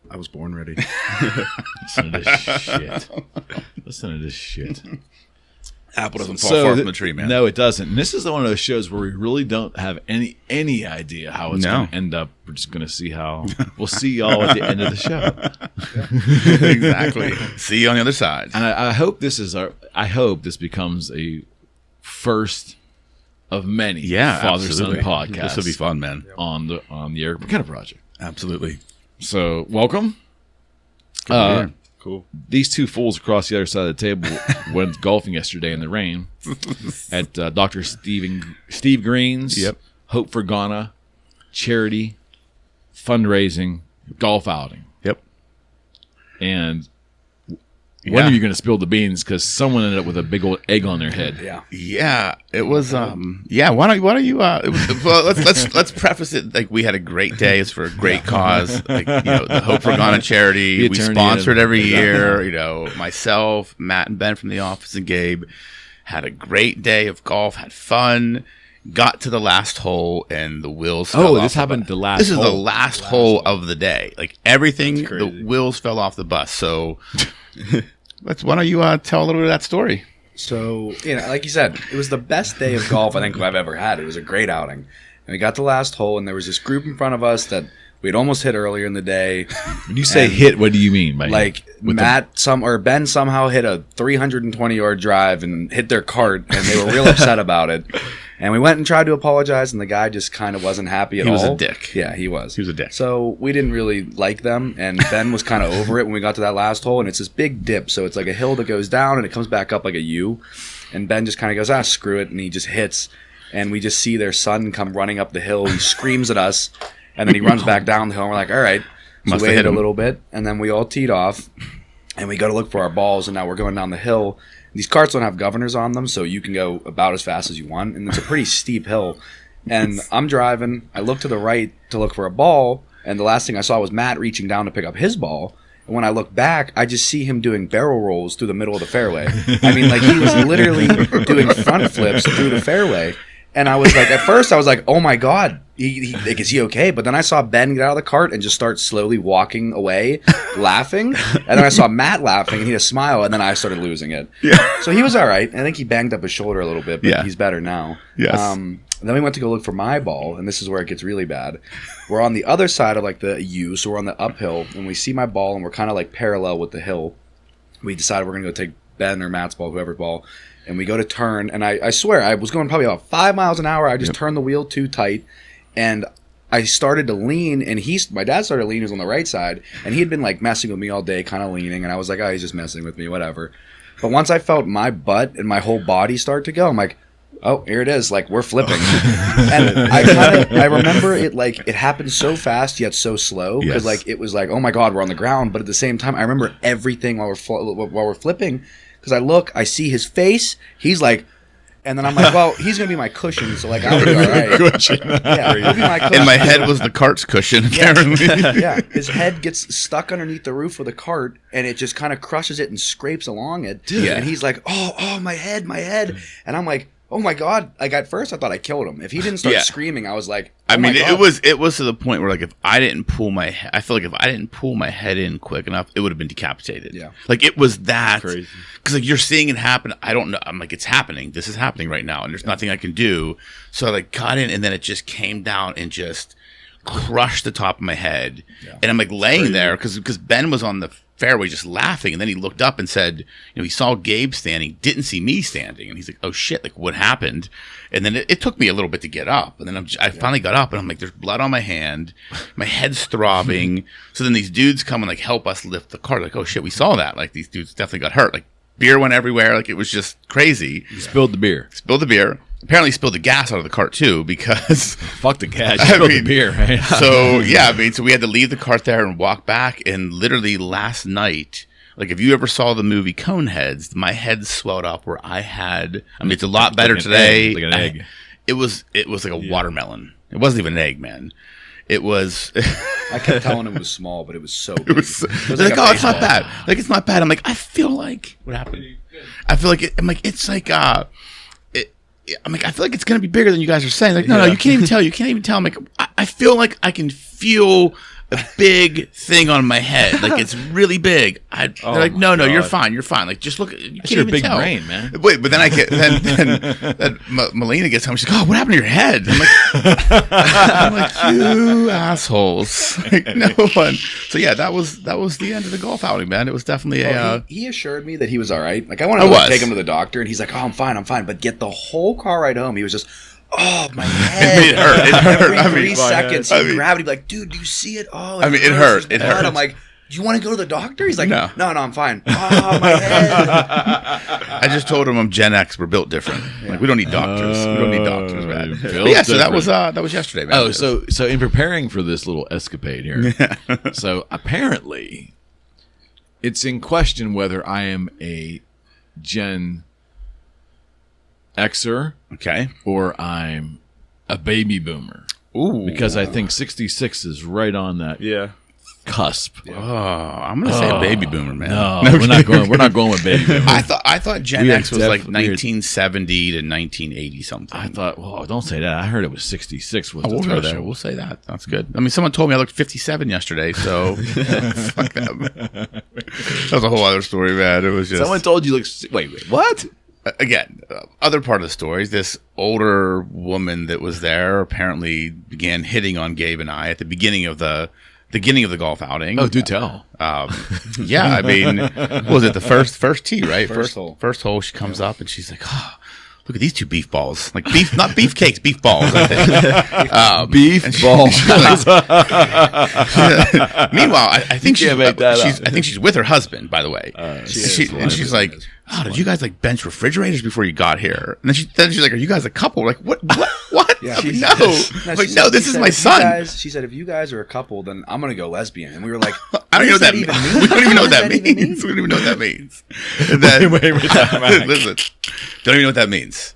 I was born ready. Listen to this shit. Listen to this shit. Apple doesn't fall far from the tree, man. No, it doesn't. And this is one of those shows where we really don't have any idea how it's going to end up. We're just going to see how. We'll see y'all at the end of the show. Exactly. See you on the other side. And I hope this is I hope this becomes a first of many father-son podcasts. This will be fun, man. On the Eric McKenna project. Absolutely. So welcome. Cool. These two fools across the other side of the table went golfing yesterday in the rain at Dr. Steve Green's Hope for Ghana charity fundraising golf outing. Yep. And when are you going to spill the beans? Because someone ended up with a big old egg on their head. Yeah. It was. Why don't you? Well, let's preface it like we had a great day. It's for a great cause. Like the Hope for Ghana charity. We sponsor it every year. Myself, Matt, and Ben from the office, and Gabe had a great day of golf. Had fun. Got to the last hole and the wheels fell off. Oh, this happened the last. This is the last hole of the day. Like everything, the wheels fell off the bus. So. Why don't you tell a little bit of that story? So, like you said, it was the best day of golf I think I've ever had. It was a great outing. And we got to the last hole, and there was this group in front of us that we'd almost hit earlier in the day. When you say hit, what do you mean by like hit? Ben somehow hit a 320-yard drive and hit their cart, and they were real upset about it. And we went and tried to apologize, and the guy just kind of wasn't happy at all. He was a dick. Yeah, he was. He was a dick. So we didn't really like them, and Ben was kind of over it when we got to that last hole, and it's this big dip. So it's like a hill that goes down, and it comes back up like a U. And Ben just kind of goes, screw it, and he just hits. And we just see their son come running up the hill. He screams at us, and then he runs back down the hill, and we're like, all right. So we waited a little bit, and then we all teed off, and we go to look for our balls, and now we're going down the hill. These carts don't have governors on them, so you can go about as fast as you want, and it's a pretty steep hill. And I'm driving. I look to the right to look for a ball, and the last thing I saw was Matt reaching down to pick up his ball. And when I look back, I just see him doing barrel rolls through the middle of the fairway. I mean, like he was literally doing front flips through the fairway. And I was like, at first I was like, oh my God, is he okay? But then I saw Ben get out of the cart and just start slowly walking away, laughing. And then I saw Matt laughing and he had a smile, and then I started losing it. Yeah. So he was all right. I think he banged up his shoulder a little bit, but he's better now. Yes. Then we went to go look for my ball, and this is where it gets really bad. We're on the other side of like the U, so we're on the uphill, and we see my ball, and we're kind of like parallel with the hill. We decided we're going to go take Ben or Matt's ball, whoever's ball. And we go to turn, and I swear, I was going probably about 5 miles an hour. I just turned the wheel too tight, and I started to lean, and my dad started to lean. He was on the right side, and he had been like messing with me all day, kind of leaning, and I was like, oh, he's just messing with me, whatever. But once I felt my butt and my whole body start to go, I'm like, oh, here it is, like we're flipping. And I remember it like it happened so fast yet so slow, because like it was like, oh my God, we're on the ground, but at the same time, I remember everything while we're flipping. Because I see his face, he's like, and then I'm like, well, he's going to be my cushion, so like, I'll be all right. Yeah, he'll be my cushion. In my head was the cart's cushion, apparently. Yeah, his head gets stuck underneath the roof of the cart, and it just kind of crushes it and scrapes along it. Yeah. And he's like, oh, my head. And I'm like, oh my God. Like at first I thought I killed him. If he didn't start screaming, I was like, oh my God. it was to the point where like if I didn't pull my head in quick enough, it would have been decapitated. Yeah. Like it was that crazy. Because like you're seeing it happen. I don't know. I'm like, it's happening. This is happening right now, and there's nothing I can do. So I like got in, and then it just came down and just crushed the top of my head. Yeah. And I'm like laying there because Ben was on the fairway just laughing, and then he looked up and said, he saw Gabe standing, didn't see me standing, and he's like, oh shit, like what happened? And then it took me a little bit to get up, and then I finally got up, and I'm like, there's blood on my hand, my head's throbbing. So then these dudes come and like help us lift the cart, like, oh shit, we saw that, like these dudes definitely got hurt, like beer went everywhere, like it was just crazy. You spilled the beer. Apparently spilled the gas out of the cart too, because fuck the gas, you spilled the beer, right? So yeah, so we had to leave the cart there and walk back, and literally last night, like if you ever saw the movie Coneheads, my head swelled up where I had, it's a lot better today. Like an egg. It was like a watermelon. It wasn't even an egg, man. It was. I kept telling him it was small, but it was so big. It was like oh, it's not bad. Like it's not bad. I'm like, I feel like what happened? I feel like I'm like it's like I'm like, I feel like it's going to be bigger than you guys are saying. Like, no, you can't even tell. You can't even tell. I'm like, I feel like I can feel a big thing on my head. Like, it's really big. They're like, no, you're fine. You're fine. Like, just look. You That's can't your even big tell. brain, man. Wait, but then I get then Melina gets home. She's like, "Oh, what happened to your head?" I'm like, you assholes. Like, no one. So yeah, that was the end of the golf outing, man. It was definitely he assured me that he was all right. Like, I wanted to take him to the doctor, and he's like, "Oh, I'm fine. But get the whole car ride home, he was just, oh, my head. It hurt. It hurt. Every 3 seconds, he'd grab it. He'd be like, dude, do you see it? Oh, it hurt. It hurt. I'm like, do you want to go to the doctor? He's like, no, I'm fine. Oh, my head. I just told him I'm Gen X. We're built different. Like, we don't need doctors. We don't need doctors, man. But yeah, so that was yesterday, man. Oh, so in preparing for this little escapade here, so apparently it's in question whether I am a Gen Xer, okay, or I'm a baby boomer. Ooh, because I think 66 is right on that cusp. Oh, I'm gonna say a baby boomer, man. No, we're not going with baby boomer. I thought Gen X was like 1970 to 1980 something. I thought, well, don't say that. I heard it was 66 was the we'll go there. threshold. We'll say that. That's good. I mean, someone told me I looked 57 yesterday, so fuck them. That was a whole other story, man. It was just someone told you wait, what? Again, other part of the story is this older woman that was there apparently began hitting on Gabe and I at the beginning of the golf outing. Oh, do tell. Yeah, I mean, what was it the first tee, right? First hole. First hole, she comes up and she's like, "Oh, look at these two beef balls. Like beef, not beef cakes, beef balls." I think. Beef balls. Meanwhile, I think I think she's with her husband, by the way. She's like, "Oh, did you guys like bench refrigerators before you got here?" And then she's like, "Are you guys a couple?" We're like, what? Yeah, no, this is my son. She said, if you guys are a couple, then I'm going to go lesbian. And we were like, I don't know what that means. We don't even know what that means. We don't even know what that means. Listen, don't even know what that means.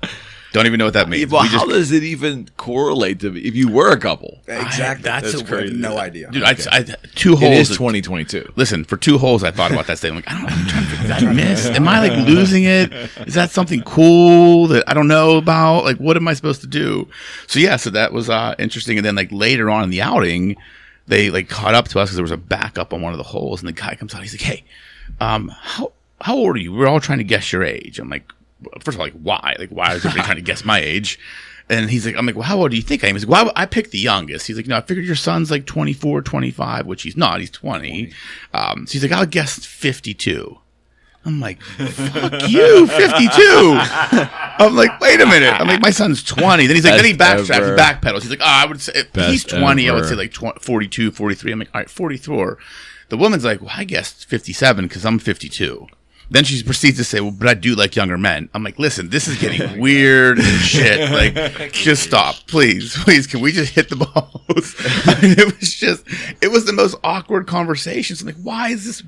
Don't even know what that means. Well, how does it even correlate to if you were a couple? Exactly. That's crazy. No idea. Dude, I 2 holes. It is 2022. Listen, for 2 holes, I thought about that thing. I'm like, I don't know. I'm trying to figure that. Did I miss? Am I like losing it? Is that something cool that I don't know about? Like, what am I supposed to do? So yeah, so that was interesting. And then like later on in the outing, they like caught up to us because there was a backup on one of the holes, and the guy comes out. He's like, "Hey, how old are you? We're all trying to guess your age." I'm like, first of all, like, why? Like, why is everybody trying to guess my age? And he's like, I'm like, well, how old do you think I am? He's like, well, I picked the youngest. He's like, no, I figured your son's like 24, 25, which he's not. He's 20. So he's like, I'll guess 52. I'm like, fuck you, 52. I'm like, wait a minute. I'm like, my son's 20. Then he's like, then he backtracks, he backpedals. He's like, I would say, if he's 20, I would say like 42, 43. I'm like, all right, 44. The woman's like, well, I guessed 57 because I'm 52. Then she proceeds to say, well, but I do like younger men. I'm like, listen, this is getting weird and shit. Like, just stop. Please. Can we just hit the balls? I mean, it was the most awkward conversations. I'm like, what is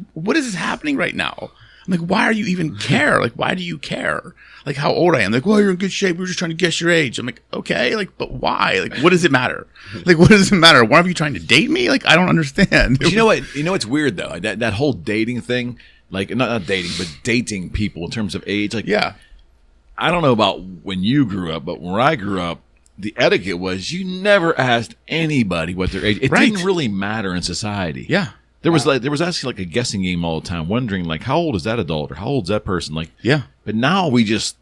this happening right now? I'm like, why are you even care? Like, why do you care? Like, how old I am? Like, well, you're in good shape. We were just trying to guess your age. I'm like, okay, like, but why? Like, what does it matter? Like, what does it matter? One of you trying to date me? Like, I don't understand. But you know what? You know what's weird though? That whole dating thing. Like, not dating, but dating people in terms of age. Like, yeah. I don't know about when you grew up, but when I grew up, the etiquette was you never asked anybody what their age. It didn't really matter in society. Yeah. There was actually like a guessing game all the time, wondering like, how old is that adult or how old is that person? Like, yeah. But now we just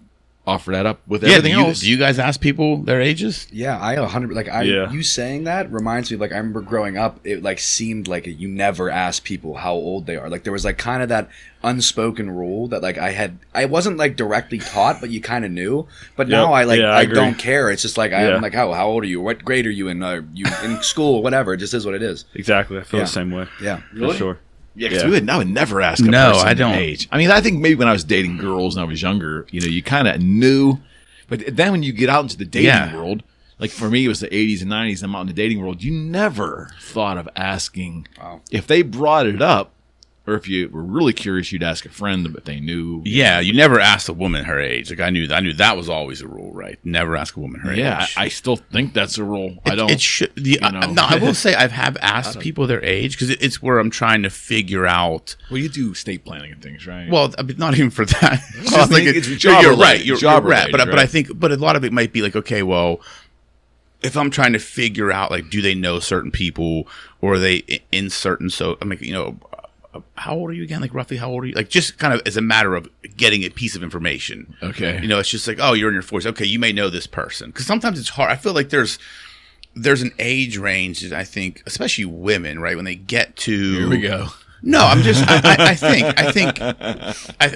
offer that up with everything else. Do you guys ask people their ages? Yeah, I 100. You saying that reminds me. Like, I remember growing up, it like seemed like you never asked people how old they are. Like, there was like kind of that unspoken rule that like I wasn't like directly taught, but you kind of knew. But now I don't care. It's just like I'm like, how old are you? What grade are you in? You in school? Whatever. It just is what it is. Exactly. I feel the same way. Yeah, for sure. Yeah, because I would never ask a person I don't. age. I mean, I think maybe when I was dating girls and I was younger, you kind of knew. But then when you get out into the dating world, like for me, it was the 80s and 90s, I'm out in the dating world, you never thought of asking. Wow. If they brought it up, or if you were really curious, you'd ask a friend, but they knew. Yeah, you never asked a woman her age. Like I knew that was always a rule, right? Never ask a woman her age. Yeah, I still think that's a rule. I don't. It should. No, I will say I have asked people their age because it's where I'm trying to figure out. Well, you do estate planning and things, right? Well, I mean, not even for that. It's just like it's job you're related, right. You're job right. Related, But I think, but a lot of it might be like, okay, well, if I'm trying to figure out, like, do they know certain people or are they in certain, so I'm like, how old are you again? Like, roughly how old are you? Like, just kind of as a matter of getting a piece of information. Okay. It's just like, oh, you're in your 40s. Okay, you may know this person. Because sometimes it's hard. I feel like there's an age range that I think, especially women, right? When they get to... Here we go. No, I'm just... I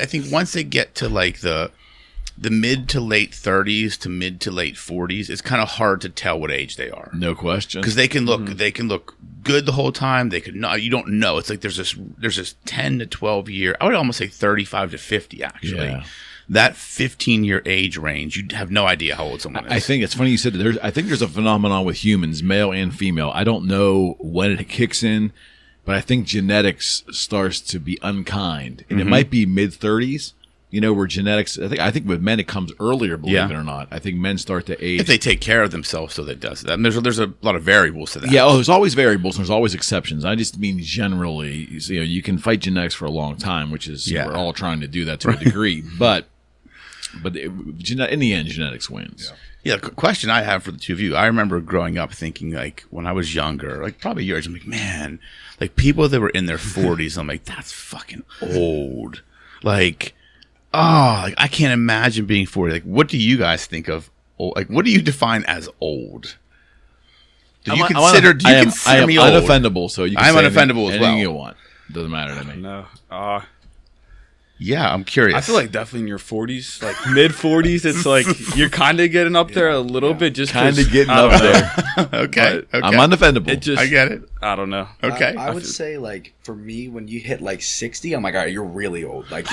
think once they get to, like, the mid to late 30s to mid to late 40s, it's kind of hard to tell what age they are. No question. Because they can look good the whole time. They could not. You don't know. It's like there's this 10 to 12 year. I would almost say 35 to 50 actually. Yeah. That 15-year age range, you have no idea how old someone is. I think it's funny you said that. I think there's a phenomenon with humans, male and female. I don't know when it kicks in, but I think genetics starts to be unkind, and it might be mid 30s. Where genetics, I think with men it comes earlier, believe it or not. I think men start to age. If they take care of themselves, so that does that. And there's a lot of variables to that. Yeah, there's always variables, and there's always exceptions. I just mean generally, you can fight genetics for a long time, which is, we're all trying to do that to a degree. But in the end, genetics wins. Yeah, the question I have for the two of you, I remember growing up thinking, like, when I was younger, like probably your age, I'm like, man, like people that were in their 40s, I'm like, that's fucking old. Like... Oh, like I can't imagine being 40. Like, what do you guys think of old? Like, what do you define as old? Do you consider me old? I'm unoffendable, so you can I'm say unoffendable as well. Anything you want. Doesn't matter to me. No. Yeah, I'm curious. I feel like definitely in your 40s, like mid 40s, it's like you're kind of getting up there a little bit. Just kind of getting up there. Okay. I'm unoffendable. I get it. I don't know. Okay. I would say, like, for me, when you hit like 60, I'm like, all right, you're really old. Like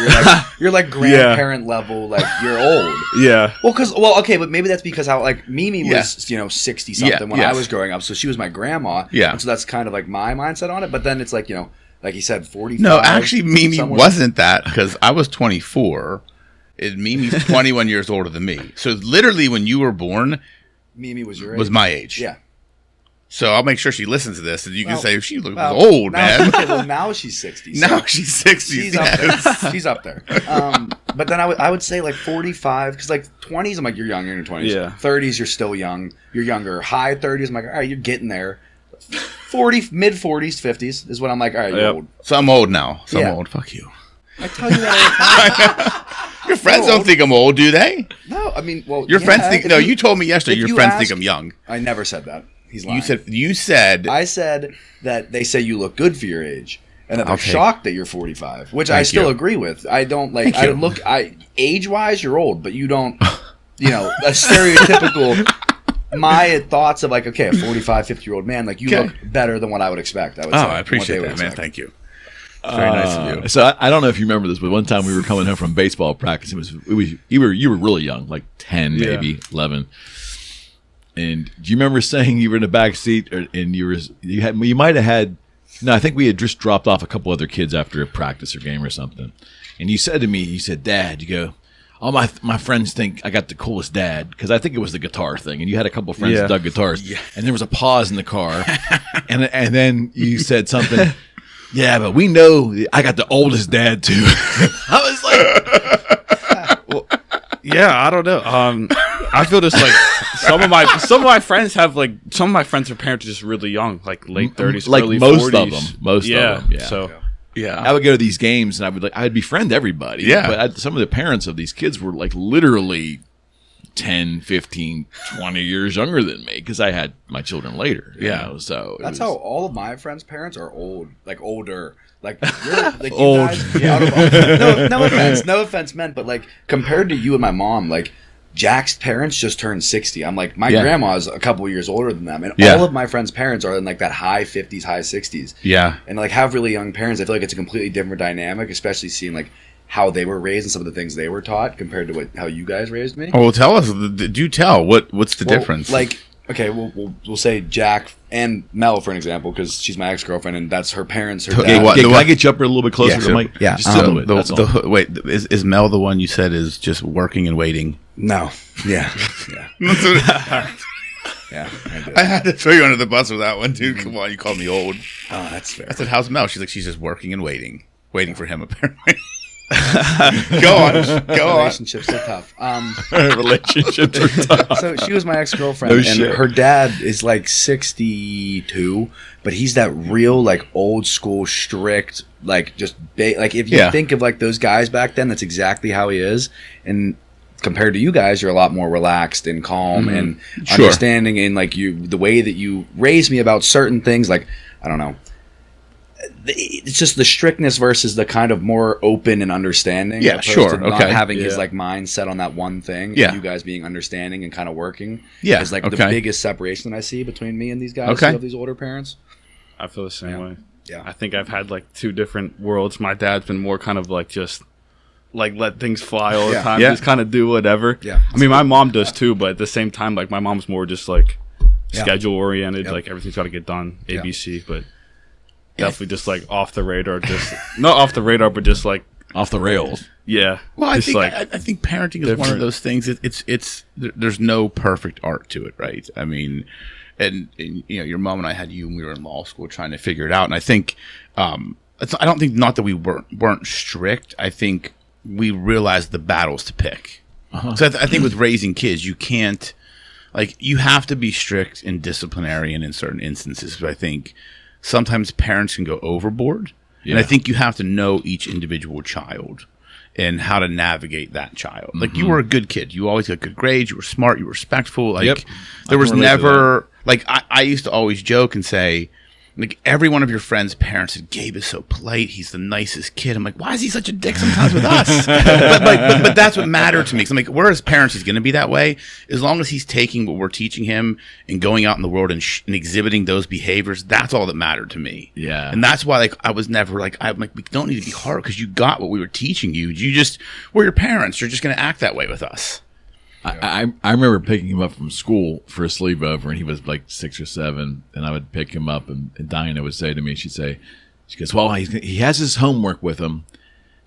you're like grandparent level. Like you're old. Yeah. Okay, but maybe that's because how like Mimi was 60 something when I was growing up, so she was my grandma. Yeah. And so that's kind of like my mindset on it. But then it's like like he said, 45. No, actually, Mimi wasn't that because I was 24. Mimi's 21 years older than me. So literally, when you were born, Mimi was your age. Was my age. Yeah. So I'll make sure she listens to this, and you can say she looks old, man. Okay, well, now she's 60. So now she's 60. She's up there. She's up there. But then I would say like 45, because like 20s, I'm like, you're young, you're in your 20s. Yeah. 30s, you're still young. You're younger. High 30s, I'm like, all right, you're getting there. 40, mid 40s, 50s is when I'm like, all right, you're old. So I'm old now. So I'm old. Fuck you. I tell you that all the time. Your friends don't think I'm old, do they? No, I mean, well, your friends think. No, you told me yesterday your friends think I'm young. I never said that. He's lying. You said. I said that they say you look good for your age, and that they're shocked that you're 45, which I still agree with. I don't like. Age wise, you're old, but you don't. A stereotypical. My thoughts of like, okay, a 45, 50-year-old man, like you look better than what I would expect. I appreciate that, man. Thank you. Very nice of you. So I don't know if you remember this, but one time we were coming home from baseball practice. You were really young, like 10, maybe 11. And do you remember saying you were in the back seat, and you might have had? No, I think we had just dropped off a couple other kids after a practice or game or something. And you said to me, you said, "Dad," you go, all my friends think I got the coolest dad, because I think it was the guitar thing, and you had a couple of friends that dug guitars, and there was a pause in the car, and then you said something, yeah, but we know I got the oldest dad too. I was like, I don't know. I feel just like some of my friends have like some of my friends' parents are just really young, like late 30s, like early most 40s. of them, most of them. Yeah. So. Yeah, I would go to these games and I'd befriend everybody. Yeah, but some of the parents of these kids were like literally 10, 15, 20 years younger than me, because I had my children later. So that's how all of my friends' parents are old, like older. Like you're like old. You guys, no offense meant, but like compared to you and my mom, like Jack's parents just turned 60. I'm like, my grandma's a couple years older than them, and all of my friends' parents are in like that high 50s, high 60s. Yeah, and like have really young parents. I feel like it's a completely different dynamic, especially seeing like how they were raised and some of the things they were taught compared to how you guys raised me. Oh, well, tell us. Do tell what's the difference? Like, okay, we'll say Jack and Mel for an example, because she's my ex-girlfriend and that's her parents. Her dad. Can I get you up a little bit closer to the mic? Yeah, just a little bit. Wait, is Mel the one you said is just working and waiting? No. Yeah. I had to throw you under the bus with that one, dude. Come on, you called me old. Oh, that's fair. I said, "How's Mel?" She's like, "She's just working and waiting for him." Apparently. Go on. Relationships are tough. Relationships are tough. So she was my ex-girlfriend, and her dad is like 62, but he's that real like old school strict, like just like if you think of like those guys back then, that's exactly how he is. And compared to you guys, you're a lot more relaxed and calm and understanding, and like the way that you raised me about certain things, like I don't know. It's just the strictness versus the kind of more open and understanding. Yeah, sure. Not having his like mind set on that one thing. Yeah. And you guys being understanding and kind of working. Yeah. Is like the biggest separation that I see between me and these guys who have these older parents. I feel the same way. Yeah. I think I've had like two different worlds. My dad's been more kind of like just like let things fly all the time. Just kind of do whatever. Yeah. I mean, my mom does too, but at the same time, like my mom's more just like schedule oriented. Like everything's got to get done. ABC, but. Definitely just like off the radar, just not off the radar, but just like off the rails. Yeah. Well, I think parenting is one of those things. It's there's no perfect art to it, right? I mean, and you know, your mom and I had you when we were in law school trying to figure it out, and I think I don't think not that we weren't strict. I think we realized the battles to pick. So I think with raising kids, you can't you have to be strict and disciplinarian in certain instances, but I think. Sometimes parents can go overboard, and I think you have to know each individual child and how to navigate that child. Like you were a good kid, you always got good grades, you were smart, you were respectful. There was never I used to always joke and say. Like every one of your friends' parents said, Gabe is so polite. He's the nicest kid. I'm like, why is he such a dick sometimes with us? but that's what mattered to me. Because I'm like, we're his parents. He's going to be that way. As long as he's taking what we're teaching him and going out in the world and exhibiting those behaviors, that's all that mattered to me. Yeah. And that's why I was never I'm like, we don't need to be hard because you got what we were teaching you. We're your parents. You're just going to act that way with us. I remember picking him up from school for a sleepover, and he was like 6 or 7, and I would pick him up, and Diana would say to me, she goes, well, he has his homework with him,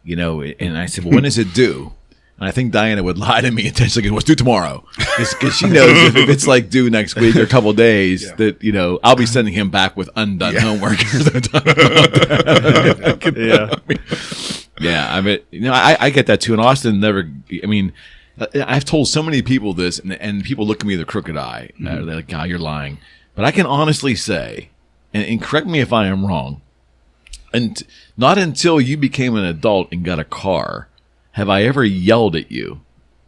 you know, and I said, well, when is it due? And I think Diana would lie to me intentionally, well, it's due tomorrow, because she knows if it's like due next week or a couple of days that, you know, I'll be sending him back with undone homework. I mean, you know, I get that too, and Austin never, I mean, I've told so many people this, and people look at me with a crooked eye. They're like, God, you're lying. But I can honestly say, and correct me if I am wrong, and not until you became an adult and got a car have I ever yelled at you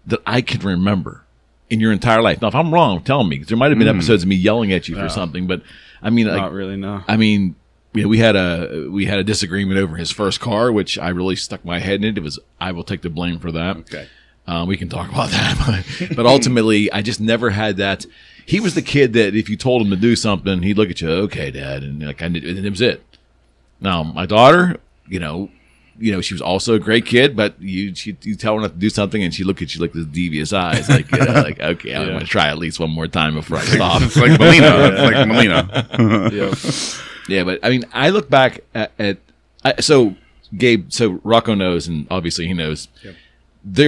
that I can remember in your entire life. Now, if I'm wrong, tell me. 'Cause there might have been episodes of me yelling at you for something, but I mean, not really, no. I mean, you know, we had a disagreement over his first car, which I really stuck my head in it. It was, I will take the blame for that. Okay. We can talk about that, but ultimately, I just never had that. He was the kid that if you told him to do something, he'd look at you, okay, Dad, and and it was it. Now, my daughter, you know, she was also a great kid, but you tell her not to do something, and she look at you like this devious eyes, like, you know, like, okay, I'm going to try at least one more time before I stop. It's like Melina. Yeah, but I mean, I look back so Gabe, so Rocco knows, and obviously he knows. Yep.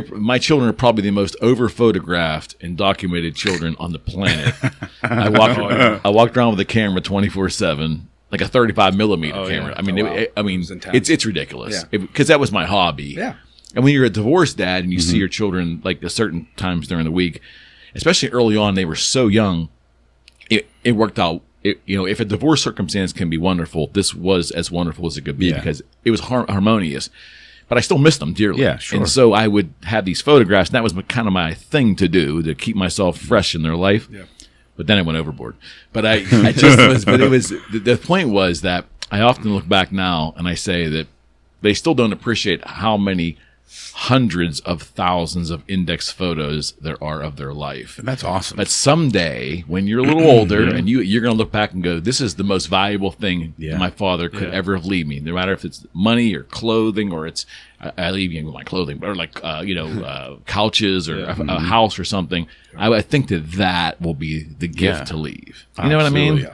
My children are probably the most over-photographed and documented children on the planet. I walked around with a camera 24/7, like a 35 millimeter camera. Yeah. I mean, it's ridiculous because that was my hobby. Yeah. And when you're a divorced dad and you see your children like a certain times during the week, especially early on, they were so young. It worked out. You know, if a divorce circumstance can be wonderful, this was as wonderful as it could be because it was harmonious. But I still missed them dearly. Yeah, sure. And so I would have these photographs, and that was kind of my thing to do, to keep myself fresh in their life. Yeah. But then I went overboard. But I just was, but it was, the point was that I often look back now and I say that they still don't appreciate how many hundreds of thousands of index photos there are of their life. And that's awesome. But someday, when you're a little older, and you're going to look back and go, this is the most valuable thing my father could ever have leave me. No matter if it's money or clothing, or it's I leave you with my clothing, or like couches or a house or something. I think that will be the gift to leave. You know what I mean? Yeah.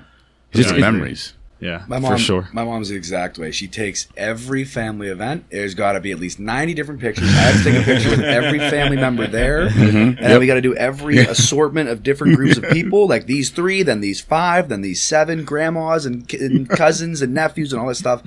Just memories. Yeah, my mom, for sure. My mom's the exact way. She takes every family event. There's got to be at least 90 different pictures. I have to take a picture with every family member there. And then we got to do every assortment of different groups of people, like these 3, then these 5, then these 7 grandmas and cousins and nephews and all that stuff.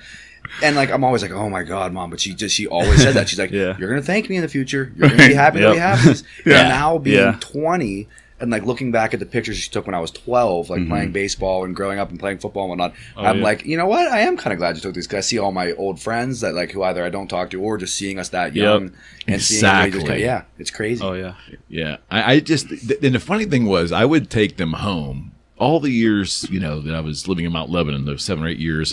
And like I'm always like, oh my God, Mom, but she always said that. She's like, Yeah. you're gonna thank me in the future. You're gonna be happy that we have this. Yeah. And now being Yeah. 20 and like looking back at the pictures she took when I was 12, like playing baseball and growing up and playing football and whatnot, I'm like, you know what? I am kind of glad you took these because I see all my old friends that like who either I don't talk to or just seeing us that young and seeing everybody just kinda, yeah, it's crazy. Oh yeah. Yeah. I just, and the funny thing was, I would take them home all the years, you know, that I was living in Mount Lebanon, those 7 or 8 years.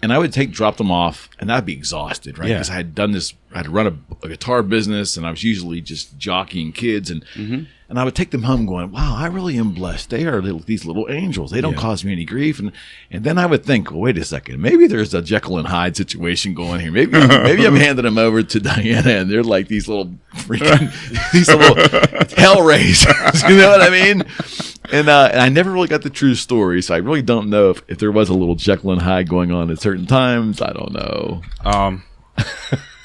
And I would drop them off, and I'd be exhausted, right? Because I had done this, I had run a guitar business, and I was usually just jockeying kids, and I would take them home going, wow, I really am blessed. They are these little angels. They don't cause me any grief. And then I would think, well, wait a second, maybe there's a Jekyll and Hyde situation going here. Maybe I'm handing them over to Diana, and they're like these little freaking, these little hell raisers. You know what I mean? And I never really got the true story, so I really don't know if there was a little Jekyll and Hyde going on at certain times. I don't know.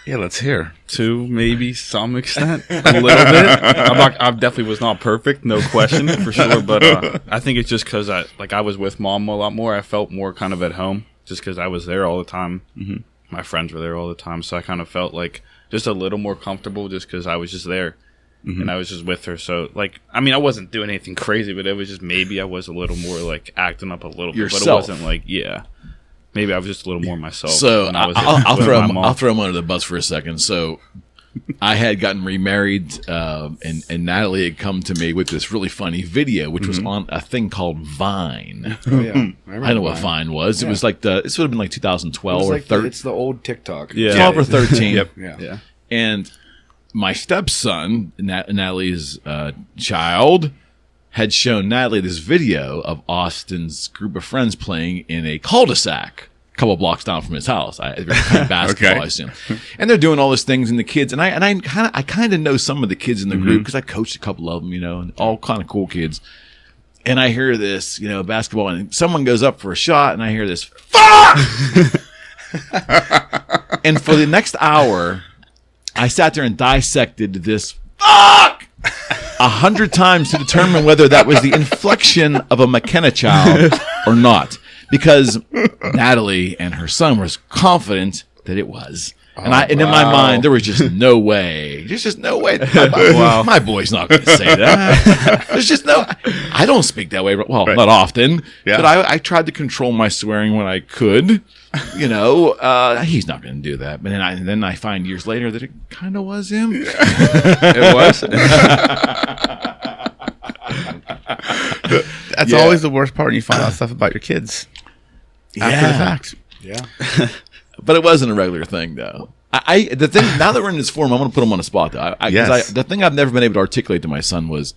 Yeah, let's hear. To maybe some extent, a little bit. I definitely was not perfect, no question for sure. But I think it's just because I was with Mom a lot more. I felt more kind of at home just because I was there all the time. My friends were there all the time, so I kind of felt like just a little more comfortable just because I was just there. And I was just with her. So, like, I mean, I wasn't doing anything crazy, but it was just maybe I was a little more, like, acting up a little bit. But it wasn't like, maybe I was just a little more myself. So, I'll throw him under the bus for a second. So, I had gotten remarried, and Natalie had come to me with this really funny video, which was on a thing called Vine. Oh, yeah. I know what Vine was. It was like this would have been like 2012 or 13. It's the old TikTok. 12 or 13. Yep. Yeah. And my stepson, Natalie's child, had shown Natalie this video of Austin's group of friends playing in a cul-de-sac a couple blocks down from his house. They're playing basketball, I assume. And they're doing all these things, and the kids, and I kind of know some of the kids in the group because I coached a couple of them, you know, and all kind of cool kids. And I hear this, you know, basketball, and someone goes up for a shot, and I hear this, fuck! And for the next hour, I sat there and dissected this fuck 100 times to determine whether that was the inflection of a McKenna child or not. Because Natalie and her son was confident that it was. And in my mind, there was just no way. There's just no way. My boy's not going to say that. There's just no. I don't speak that way. Well, not often. Yeah. But I tried to control my swearing when I could. You know, he's not going to do that. But then I find years later that it kind of was him. It was. That's always the worst part when you find out stuff about your kids after the fact. Yeah. But it wasn't a regular thing, though. The thing now that we're in this forum, I'm going to put him on the spot, though. The thing I've never been able to articulate to my son was,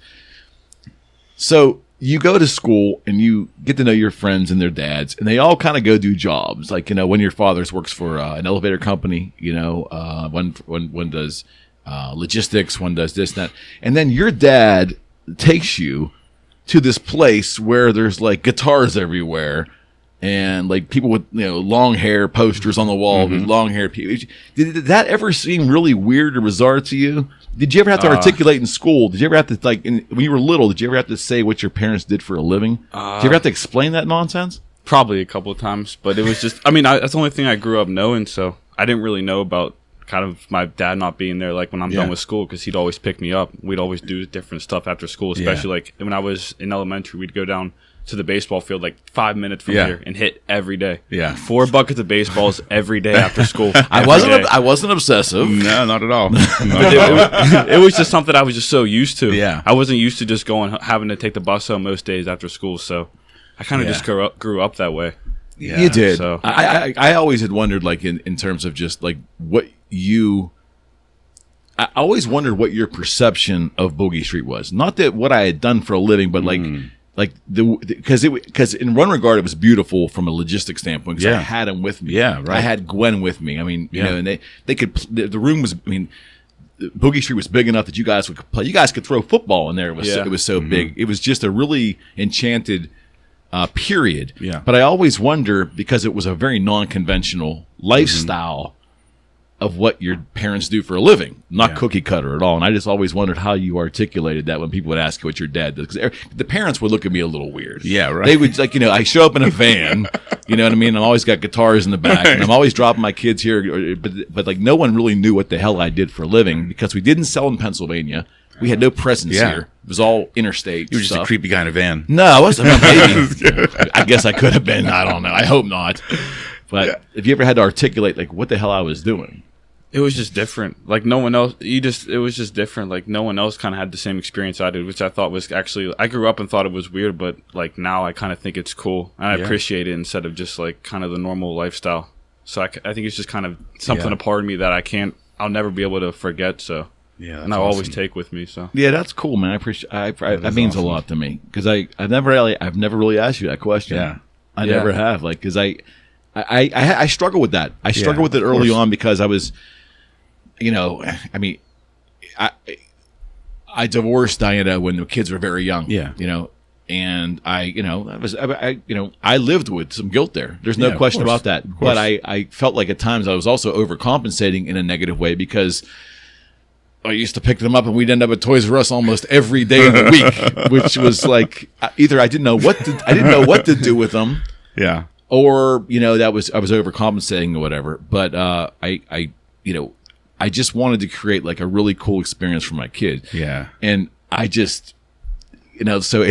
so you go to school and you get to know your friends and their dads, and they all kind of go do jobs. Like, you know, one of your fathers works for an elevator company, you know, one does logistics, one does this, that. And then your dad takes you to this place where there's like guitars everywhere and like people with, you know, long hair, posters on the wall with long hair people. Did that ever seem really weird or bizarre to you? Did you ever have to articulate in school? Did you ever have to, like, when you were little, did you ever have to say what your parents did for a living? Did you ever have to explain that nonsense? Probably a couple of times, but it was just, I mean, that's the only thing I grew up knowing, so I didn't really know about kind of my dad not being there, like, when I'm done with school, because he'd always pick me up. We'd always do different stuff after school, especially, like, when I was in elementary, we'd go down to the baseball field, like, 5 minutes from here and hit every day. Yeah. 4 buckets of baseballs every day after school. I wasn't obsessive. No, not at all. It was just something I was just so used to. Yeah. I wasn't used to just having to take the bus home most days after school, so I kind of just grew up that way. Yeah. You did. So I always had wondered, like, in terms of just like what you. I always wondered what your perception of Boogie Street was. Not that what I had done for a living, but like because in one regard it was beautiful from a logistics standpoint because I had him with me. Yeah, right. I had Gwen with me. I mean, you know, and they could. The room was. I mean, Boogie Street was big enough that you guys could play. You guys could throw football in there. It was so big. It was just a really enchanted period. Yeah. But I always wonder, because it was a very non-conventional lifestyle, of what your parents do for a living, not Yeah. cookie cutter at all. And I just always wondered how you articulated that when people would ask you what your dad does. Because the parents would look at me a little weird. Yeah, right. They would, like, I show up in a van, you know what I mean? I've always got guitars in the back, and I'm always dropping my kids here. But like, no one really knew what the hell I did for a living because we didn't sell in Pennsylvania. We had no presence Yeah. here. It was all interstate You were just stuff. a creepy guy in a van. No, I wasn't. Maybe. I guess I could have been. I don't know. I hope not. But if you ever had to articulate, like, what the hell I was doing? It was just different. Like, no one else, it was just different. Like, no one else kind of had the same experience I did, which I thought was actually, I grew up and thought it was weird, but like now I kind of think it's cool. And I appreciate it instead of just like kind of the normal lifestyle. So I think it's just kind of something a part of me that I'll never be able to forget. So, Yeah, and I'll always take with me. So, Yeah, that's cool, man. I appreciate. That means awesome. a lot to me because I've never really asked you that question. Yeah. I never have. Like, because I struggle with that. I struggle with it early on because I was, I mean, I divorced Diana when the kids were very young. Yeah. And I lived with some guilt there. There's no Yeah, of question course. about that. But I felt like at times I was also overcompensating in a negative way because I used to pick them up and we'd end up at Toys R Us almost every day of the week, which was like either I didn't know what to do with them, Yeah. or I was overcompensating or whatever. But I just wanted to create like a really cool experience for my kid. Yeah. And I just so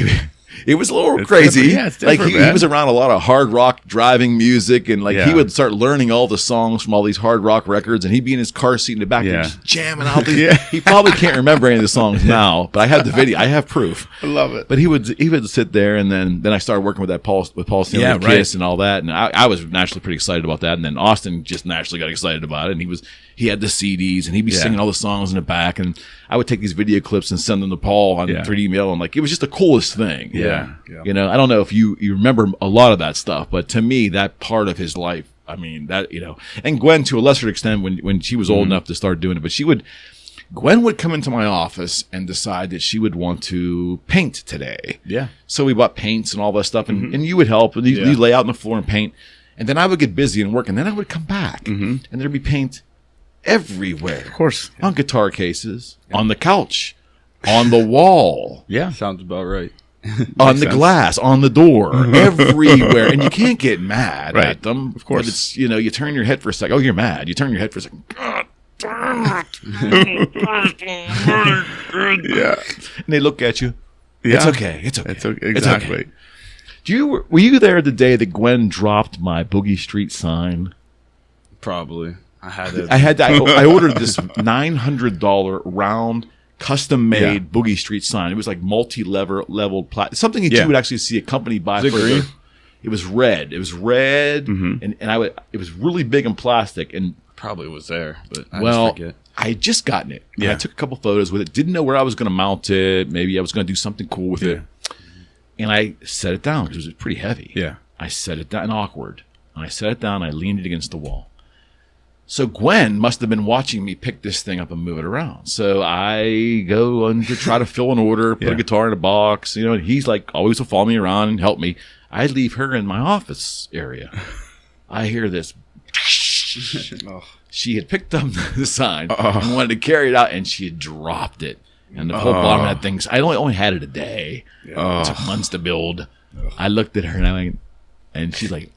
it was a little crazy. different. Yeah, it's like different, he man. was around a lot of hard rock driving music, and like he Yeah. would start learning all the songs from all these hard rock records, and he'd be in his car seat in the back Yeah. and just jamming out these. He probably can't remember any of the songs now, but I have the video. I have proof. I love it. But he would sit there, and then I started working with Paul Stanley Yeah, of right. Kiss and all that, and I was naturally pretty excited about that. And then Austin just naturally got excited about it, and he had the CDs, and he'd be singing all the songs in the back, and I would take these video clips and send them to Paul on 3D mail, and like it was just the coolest thing. Yeah. I don't know if you remember a lot of that stuff, but to me, that part of his life, I mean, that and Gwen to a lesser extent when she was old enough to start doing it, but Gwen would come into my office and decide that she would want to paint today. Yeah. So we bought paints and all that stuff, and you would help, and you'd lay out on the floor and paint, and then I would get busy and work, and then I would come back, and there'd be paint everywhere. Of course. On guitar cases, on the couch, on the wall, Yeah. sounds about right. on the sense. glass, on the door, everywhere. And you can't get mad Right. at them. Of course. But it's, you turn your head for a second. Oh, you're mad. You turn your head for a second. God damn it. Yeah. And they look at you. Yeah. It's okay. It's okay. It's okay. It's okay. Exactly. Were you there the day that Gwen dropped my Boogie Street sign? Probably. I had it. I ordered this $900 round custom-made Boogie Street sign. It was like multi-leveled plastic. Something that you would actually see a company buy Was it for green? It was red. It was red, and it was really big and plastic. And Probably was there, but I just forget. I had just gotten it. And I Yeah. took a couple photos with it. Didn't know where I was going to mount it. Maybe I was going to do something cool with it. And I set it down because it was pretty heavy. Yeah. I set it down, and awkward. And I set it down. I leaned it against the wall. So Gwen must have been watching me pick this thing up and move it around. So I go on to try to fill an order, put a guitar in a box, and he's like always will follow me around and help me. I leave her in my office area. I hear this. She had picked up the sign and wanted to carry it out, and she had dropped it. And the whole bottom of that thing, I only had it a day. It took months to build. I looked at her and I went, and she's like,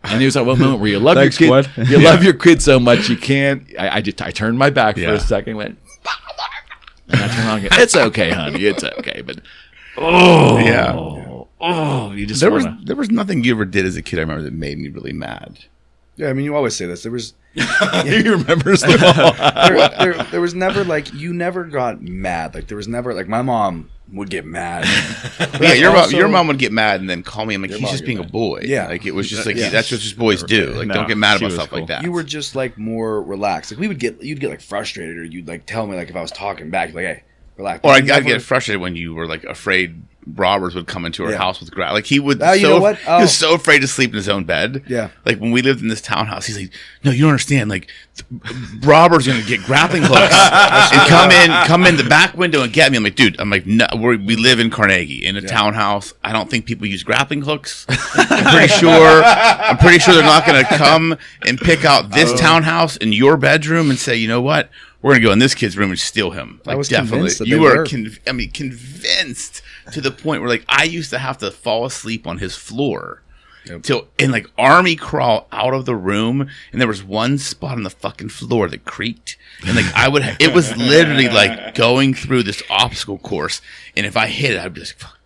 and it was like one moment where you love Thanks, your kid, Gwen. you love your kid so much you can't. I turned my back for a second, went, and I turned around and went, it's okay, honey, it's okay. But you just There wanna, was nothing you ever did as a kid I remember that made me really mad. Yeah, I mean, you always say this. There was he remembers them all. there was never like you never got mad. Like there was never like my mom would get mad. Yeah, also- your mom would get mad and then call me. I'm like, Your he's mom just would being get a boy. Yeah. Like it was just like Yeah. that's what just boys do. Like No, don't get mad she about was stuff cool. like that. You were just like more relaxed. Like you'd get like frustrated, or you'd like tell me like if I was talking back, you'd be like, hey, relax. or You I'd never- get frustrated when you were like afraid robbers would come into our house with like he would. You know what? He was so afraid to sleep in his own bed. Yeah. Like when we lived in this townhouse, he's like, "No, you don't understand. Like robbers are gonna get grappling hooks and come in the back window and get me." I'm like, "Dude, no, we live in Carnegie in a townhouse. I don't think people use grappling hooks. I'm pretty sure they're not gonna come and pick out this townhouse in your bedroom and say, you know what? We're going to go in this kid's room and steal him." Like, I was definitely. convinced that you they were, were. Convinced to the point where, like, I used to have to fall asleep on his floor and, like, army crawl out of the room. And there was one spot on the fucking floor that creaked. And, like, it was literally like going through this obstacle course. And if I hit it, I'd be like, fuck.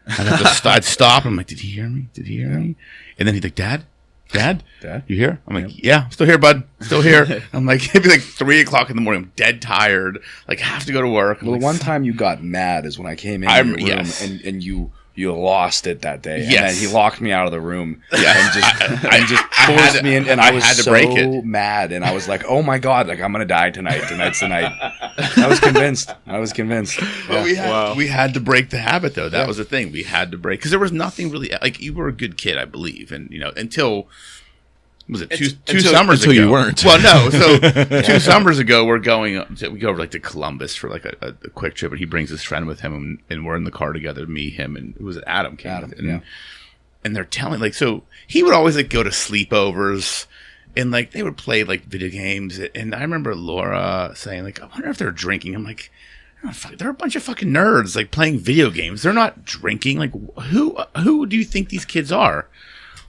I'd stop. I'm like, did he hear me? Did he hear me? And then he'd be like, Dad, you here? I'm like, yeah, I'm still here, bud. Still here. I'm like, it'd be like 3 o'clock in the morning. I'm dead tired. Like, have to go to work. Well, the one time you got mad is when I came in your room and you lost it that day. Yes. And then he locked me out of the room. Yeah. And just forced me in. And I was had to so break it. mad. And I was like, oh my God, like I'm going to die tonight. Tonight's the night. I was convinced. But we had to break the habit, though. That was the thing. We had to break. Because there was nothing really, like, you were a good kid, I believe. And, you know, until... Was it two summers ago? Until you weren't. Well, no. So 2 summers ago, we go over like to Columbus for like a quick trip, and he brings his friend with him, and we're in the car together. Me, him, and it was Adam. And they're telling like so he would always like go to sleepovers, and like they would play like video games. And I remember Laura saying like, I wonder if they're drinking. I'm like, they're a bunch of fucking nerds like playing video games. They're not drinking. Like who do you think these kids are?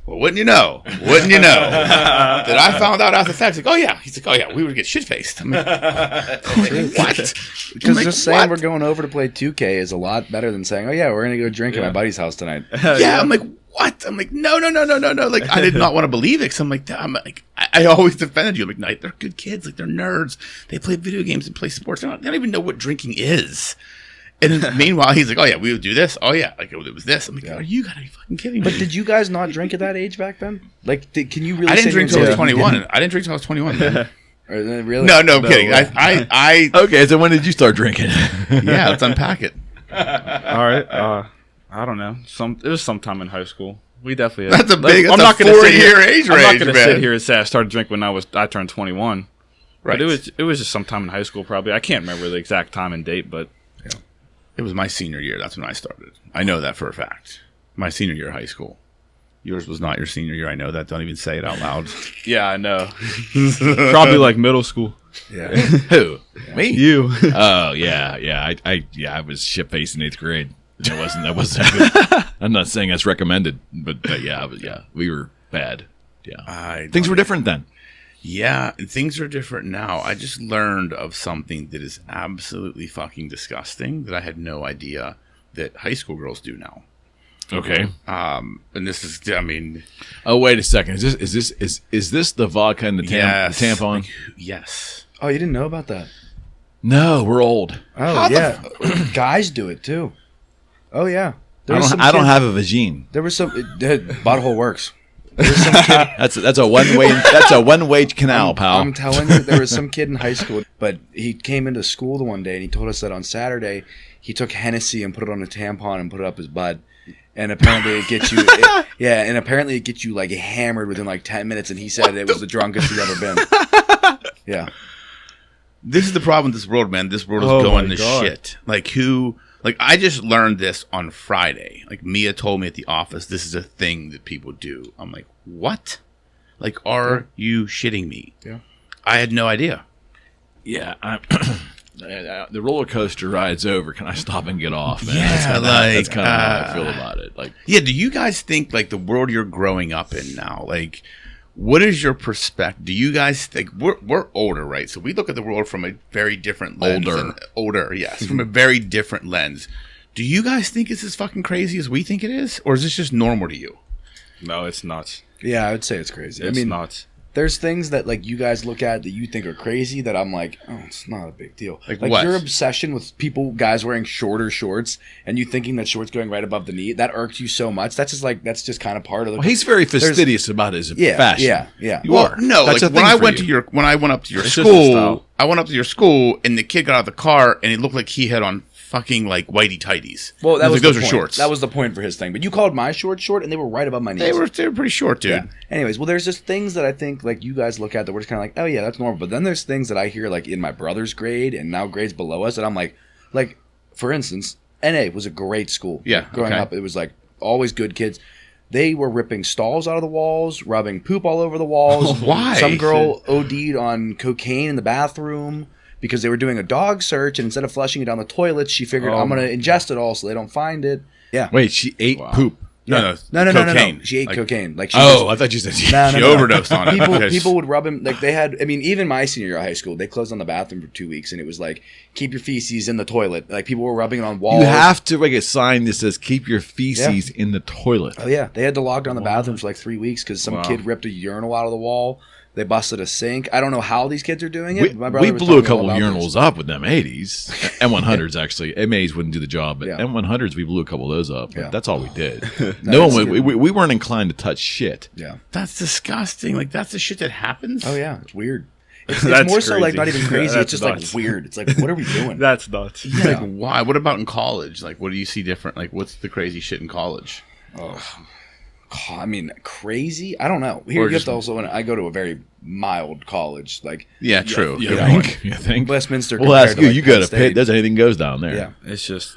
Well, wouldn't you know? That I found out after the fact. Like, oh yeah. He's like, oh yeah, we would get shit faced. I'm like, what? Because just saying we're going over to play 2K is a lot better than saying, oh yeah, we're gonna go drink at my buddy's house tonight. Yeah, I'm like, what? I'm like, no. Like, I did not want to believe it. Cause I'm like, I always defended you. I'm like, no, they're good kids. Like, they're nerds. They play video games and play sports. They don't even know what drinking is. And then meanwhile, he's like, oh, yeah, we would do this. Oh, yeah, like it was this. I'm like, are you gotta be fucking kidding me? But did you guys not drink at that age back then? Like, can you really I didn't drink until I was 21. I didn't drink until I was 21. Really? No, I'm kidding. I Okay, so when did you start drinking? Yeah, let's unpack it. All right. I don't know. It was sometime in high school. We definitely. That's a 4-year age range, I'm not going to sit here and say I started drinking when I turned 21. Right. But it was just sometime in high school, probably. I can't remember the exact time and date, but. It was my senior year. That's when I started. I know that for a fact. My senior year of high school. Yours was not your senior year. I know that. Don't even say it out loud. Yeah, I know. Probably like middle school. Yeah. Who? Me? You. Oh yeah. I was shit faced in 8th grade. That wasn't. I'm not saying that's recommended, but yeah, we were bad. Yeah, things were different then. Yeah, and things are different now. I just learned of something that is absolutely fucking disgusting that I had no idea that high school girls do now. Okay. And this is, I mean. Oh, wait a second. Is this the vodka and the tampon? Like, yes. Oh, you didn't know about that? No, we're old. Oh, yeah. Guys do it too. Oh, yeah. I don't have a vagine. There was some butthole works. There was some kid, that's a one-way canal, pal. I'm telling you, there was some kid in high school, but he came into school the one day and he told us that on Saturday he took Hennessy and put it on a tampon and put it up his butt. And apparently it gets you, it gets you like hammered within like 10 minutes. And he said it was the drunkest he's ever been. Yeah. This is the problem with this world, man. This world is going to shit. Like, I just learned this on Friday. Like, Mia told me at the office, this is a thing that people do. I'm like, what? Like, are you shitting me? Yeah. I had no idea. Yeah. The roller coaster ride's over. Can I stop and get off, man? Yeah, that's kind of how I feel about it. Like, yeah, do you guys think, like, the world you're growing up in now, like, what is your perspective? Do you guys think we're older, right? So we look at the world from a very different lens. Older, yes, from a very different lens. Do you guys think it's as fucking crazy as we think it is, or is this just normal to you? No, it's nuts. Yeah, I would say it's crazy. It's nuts. There's things that like you guys look at that you think are crazy that I'm like, oh, it's not a big deal. Like what? Your obsession with guys wearing shorter shorts and you thinking that shorts going right above the knee, that irked you so much. That's just kind of part of the. Well, he's very fastidious about his fashion. Yeah. You are. No, that's like when I went when I went up to your school, I went up to your school and the kid got out of the car and it looked like he had on fucking like whitey tighties. Well, that was those the are point. shorts. That was the point for his thing. But you called my shorts short, and they were right above my knees. They were pretty short, dude. Yeah. Anyways, well, there's just things that I think like you guys look at that we're just kind of like, oh yeah, that's normal. But then there's things that I hear like in my brother's grade and now grades below us that I'm like for instance, NA was a great school. Yeah, growing up, it was like always good kids. They were ripping stalls out of the walls, rubbing poop all over the walls. Why? Some girl OD'd on cocaine in the bathroom because they were doing a dog search, and instead of flushing it down the toilets, she figured, I'm going to ingest it all so they don't find it. Yeah. Wait, she ate poop. No, cocaine. She ate cocaine. Like I thought you said she overdosed on it. People would rub him. Like they had. I mean, even my senior year of high school, they closed on the bathroom for 2 weeks, and it was like keep your feces in the toilet. Like people were rubbing it on walls. You have to make a sign that says keep your feces in the toilet. Oh yeah, they had to lock down the bathroom for like 3 weeks because some kid ripped a urinal out of the wall. They busted a sink. I don't know how these kids are doing it. We blew a couple of urinals up with them 80s. M100s, actually. M80s wouldn't do the job, but M100s, we blew a couple of those up. But that's all we did. We weren't inclined to touch shit. Yeah. That's disgusting. Like, that's the shit that happens? Oh, yeah. It's weird. It's more so like not even crazy. It's just nuts. like weird. It's like, what are we doing? That's nuts. Yeah. Like, why? What about in college? Like, what do you see different? Like, what's the crazy shit in college? Oh, I mean, crazy? I don't know. Here, you have to also, I go to a very mild college. Like, yeah, true. You think? Westminster. Well, that's good. Like you go to State. Pitt. There's anything goes down there. Yeah. It's just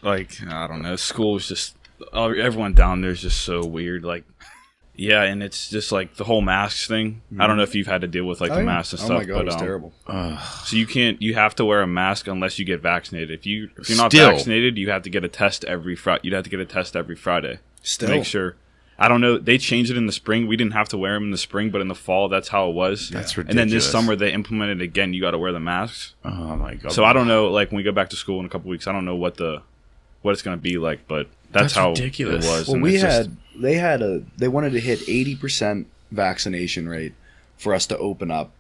like, I don't know. School is just, everyone down there is just so weird. Like, yeah, and it's just like the whole masks thing. I don't know if you've had to deal with like the masks and stuff. Oh my God, but, it's terrible. So you have to wear a mask unless you get vaccinated. If you're not Still. vaccinated, you have to get a test every Friday. You'd have to get a test every Friday. Still. To make sure. I don't know. They changed it in the spring. We didn't have to wear them in the spring, but in the fall, that's how it was. That's ridiculous. And then this summer, they implemented it again. You got to wear the masks. Oh my God. So I don't know. Like when we go back to school in a couple weeks, I don't know what it's going to be like, but that's how ridiculous. it was. Well, and they wanted to hit 80% vaccination rate for us to open up,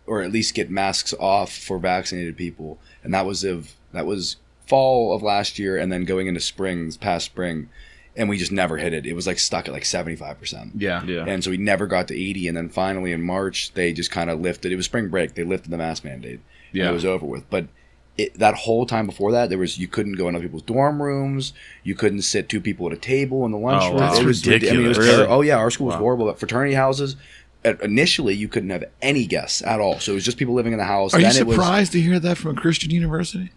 or at least get masks off for vaccinated people, and that was fall of last year, and then going into past spring. And we just never hit it. It was like stuck at like 75%. Yeah. And so we never got to 80. And then finally in March, they just kind of lifted. It was spring break. They lifted the mask mandate. Yeah. And it was over with. But that whole time before that, you couldn't go in other people's dorm rooms. You couldn't sit two people at a table in the lunchroom. That's ridiculous. Oh yeah, our school was horrible. But fraternity houses, initially you couldn't have any guests at all. So it was just people living in the house. Are you surprised to hear that from a Christian university?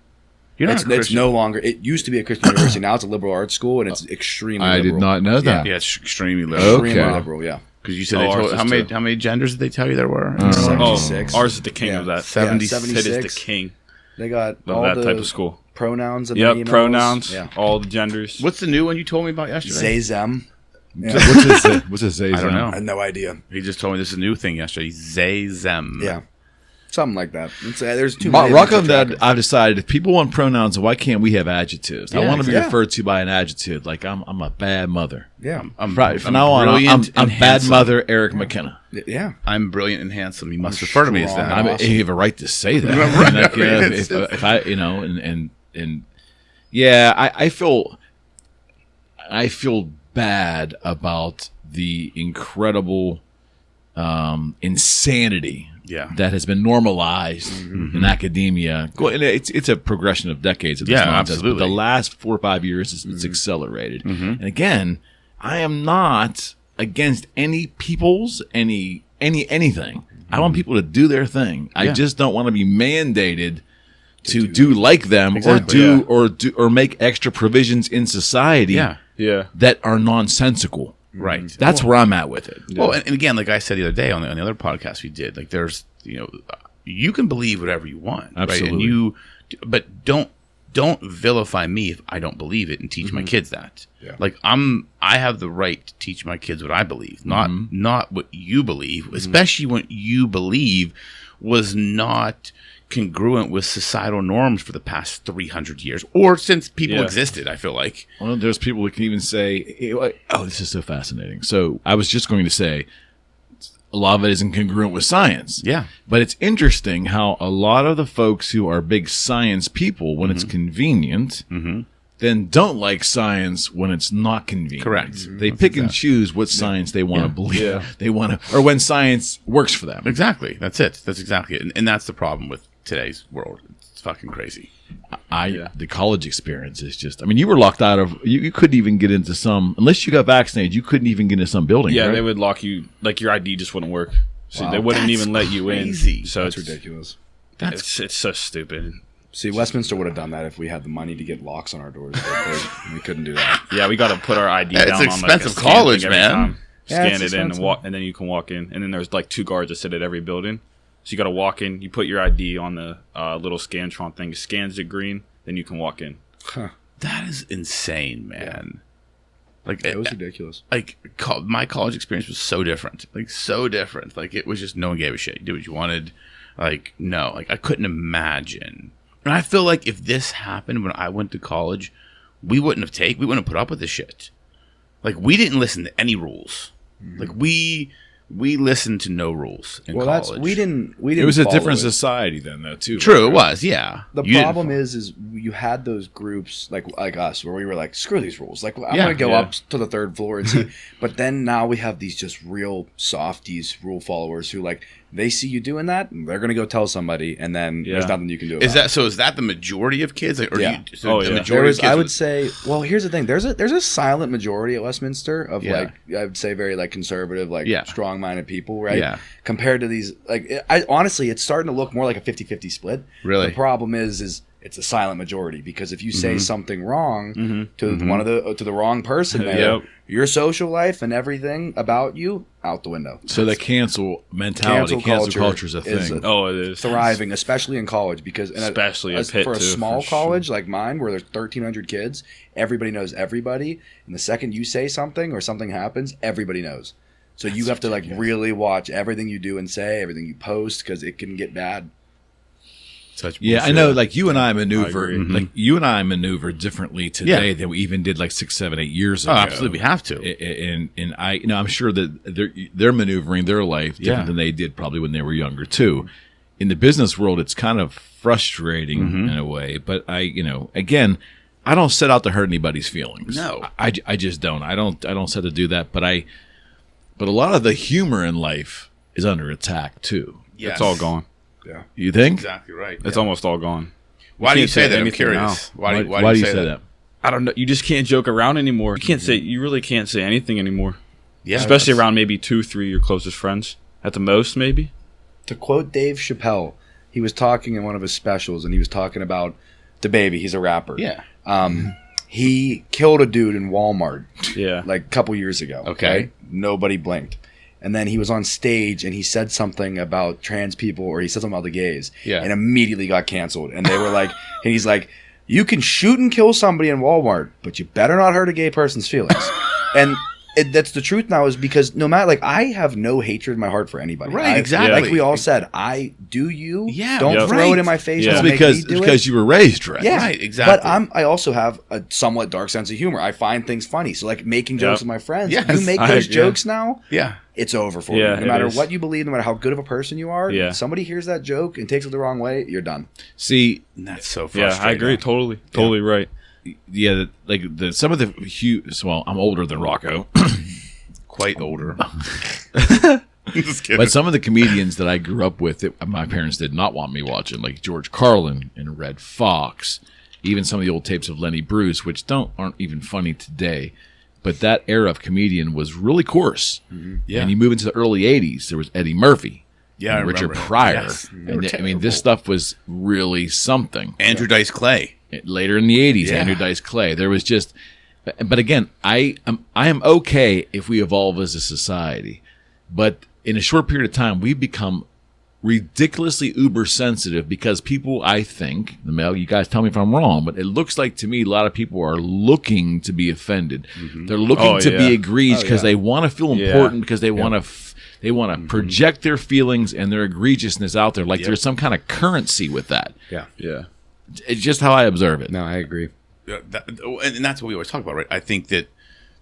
It's no longer. It used to be a Christian university. Now it's a liberal arts school, and it's extremely liberal. I did not know that. Yeah, it's extremely liberal. Okay. Extremely liberal, yeah. Because you said how many genders did they tell you there were? 76. ours is the king of that. 76. Pitt is the king They got of all that the type of school. Pronouns in their emails. Pronouns. Yeah. All the genders. What's the new one you told me about yesterday? They, them. Yeah. What's this? I don't know. I had no idea. He just told me this is a new thing yesterday. They, them. Yeah. Something like that. There's too many. Rocco and Dad, I've decided if people want pronouns, why can't we have adjectives? I want to be referred to by an adjective, like I'm a bad mother. Yeah. I'm from now on, I'm bad mother Eric McKenna. Yeah. I'm brilliant and handsome. You must refer to me as that. I mean, you have a right to say that. If I, I feel bad about the incredible insanity that has been normalized in academia. It's a progression of decades of this nonsense. Absolutely. But the last 4 or 5 years, it's accelerated. And again, I am not against any people's anything. I want people to do their thing. I just don't want to be mandated to do like them or make extra provisions in society that are nonsensical. Right. That's where I'm at with it. Well, and again, like I said the other day on the other podcast we did, like there's, you can believe whatever you want. Absolutely. Right? And but don't vilify me if I don't believe it and teach my kids that. Yeah. Like I have the right to teach my kids what I believe, not what you believe, especially what you believe was not congruent with societal norms for the past 300 years or since people existed, I feel like. Well, there's people who can even say, oh, this is so fascinating. So I was just going to say a lot of it isn't congruent with science. Yeah. But it's interesting how a lot of the folks who are big science people, when it's convenient, then don't like science when it's not convenient. Correct. They pick and choose what science they want to believe. Yeah. They want to, or when science works for them. Exactly. That's it. That's exactly it. And that's the problem with today's world. It's fucking crazy. The college experience is just. I mean, you were locked out of. You couldn't even get into some unless you got vaccinated. You couldn't even get into some buildings. Yeah, right? they would lock you. Like your ID just wouldn't work, so Wow. they wouldn't That's even let you crazy. in. So That's it's ridiculous. It's so stupid. See, Westminster would have done that if we had the money to get locks on our doors. But we couldn't do that. Yeah, we got to put our ID It's down. expensive on like a scan college, thing every man. time. Yeah, Scan it's it in and expensive. and then you can walk in. And then there's like 2 guards that sit at every building. So you got to walk in. You put your ID on the little Scantron thing. It scans it green. Then you can walk in. That is insane, man. Like It was ridiculous. Like my college experience was so different. Like so different. Like it was just no one gave a shit. You do what you wanted. Like no. Like I couldn't imagine. And I feel like if this happened when I went to college, we wouldn't have put up with this shit. Like we didn't listen to any rules. Like we listened to no rules in college. We didn't. It was a follow different it. society then, though, too. True, it was. Yeah. The You didn't problem follow. is you had those groups like us where we were like, screw these rules. Like I'm Yeah, gonna go yeah. up to the 3rd floor and see. But then now we have these just real softies, rule followers who like they see you doing that, and they're gonna go tell somebody, and then Yeah. there's nothing you can do. About Is that the majority of kids? Like, or Yeah. the yeah. There majority is, of kids I would say. Well, here's the thing. There's a silent majority at Westminster of Yeah. like I would say very like conservative, like Yeah. strong-minded people, right? Yeah. Compared to these, like I honestly, it's starting to look more like a 50-50 split. Really? The problem is it's a silent majority because if you say something wrong to one of the wrong person, there, Yep. your social life and everything about you out the window. So the cancel mentality, cancel culture is a is thing. Oh, it is. Thriving, especially in college, because Especially at Pitt, for a too, small for sure. college like mine, where there's 1,300 kids, everybody knows everybody, and the second you say something or something happens, everybody knows. So you have to like really watch everything you do and say, everything you post, because it can get bad. Such Yeah, I bullshit. know. Like you and I maneuver, agree. like you and I maneuver differently today Yeah. than we even did like 6, 7, 8 years Oh, ago. absolutely, we have to. And I, I'm sure that they're maneuvering their life different Yeah. than they did probably when they were younger too. In the business world, it's kind of frustrating Mm-hmm. in a way. But again, I don't set out to hurt anybody's feelings. No. I just don't. I don't set to do that. But a lot of the humor in life is under attack too. Yes. It's all gone. Yeah. You think? Exactly right. It's almost all gone. Why do you can't say say that? I'm anything curious. now. Why do you say that? I don't know. You just can't joke around anymore. You can't say. You really can't say anything anymore. Yeah, Especially that's- around maybe 2, 3 your closest friends at the most, maybe. To quote Dave Chappelle, he was talking in one of his specials, and he was talking about DaBaby. He's a rapper. Yeah. He killed a dude in Walmart Yeah. like a couple years ago. Okay. Nobody blinked. And then he was on stage and he said something about trans people, or he said something about the gays. Yeah. And immediately got canceled. And they were like, and he's like, you can shoot and kill somebody in Walmart, but you better not hurt a gay person's feelings. And that's the truth now, is because no matter, like, I have no hatred in my heart for anybody. Right, exactly. Like we all said, I do you. Yeah, Don't Yep. throw right. it in my face. Yeah. Don't It's make because me do because it. you were raised right. Yeah, Right, exactly. But I also have a somewhat dark sense of humor. I find things funny, so like making jokes Yep. with my friends. Yes, you make I those agree. jokes now, Yeah. it's over for Yeah, you. No it matter is. what you believe, no matter how good of a person you are. Yeah. Somebody hears that joke and takes it the wrong way, you're done. See, And that's so Yeah, frustrating. I agree. Totally right. yeah, some of the huge. Well, I'm older than Rocco. Quite older. Just kidding. But some of the comedians that I grew up with, my parents did not want me watching, like George Carlin and Red Fox, even some of the old tapes of Lenny Bruce, which aren't even funny today. But that era of comedian was really coarse. Yeah. And you move into the early '80s, there was Eddie Murphy, Yeah, I and Richard remember. Pryor. Yes. They were And, I mean, terrible. this stuff was really something. Andrew Dice Clay. Later in the '80s, Yeah. Andrew Dice Clay. There was just, but again, I am okay if we evolve as a society, but in a short period of time, we've become ridiculously uber sensitive because people, I think, you guys tell me if I'm wrong, but it looks like to me a lot of people are looking to be offended. They're looking Oh, to be yeah. egregious because they want to feel Yeah. important, because they want to project their feelings and their egregiousness out there. Like there's some kind of currency with that. Yeah. Yeah. It's just how I observe it. No, I agree. And that's what we always talk about, right? I think that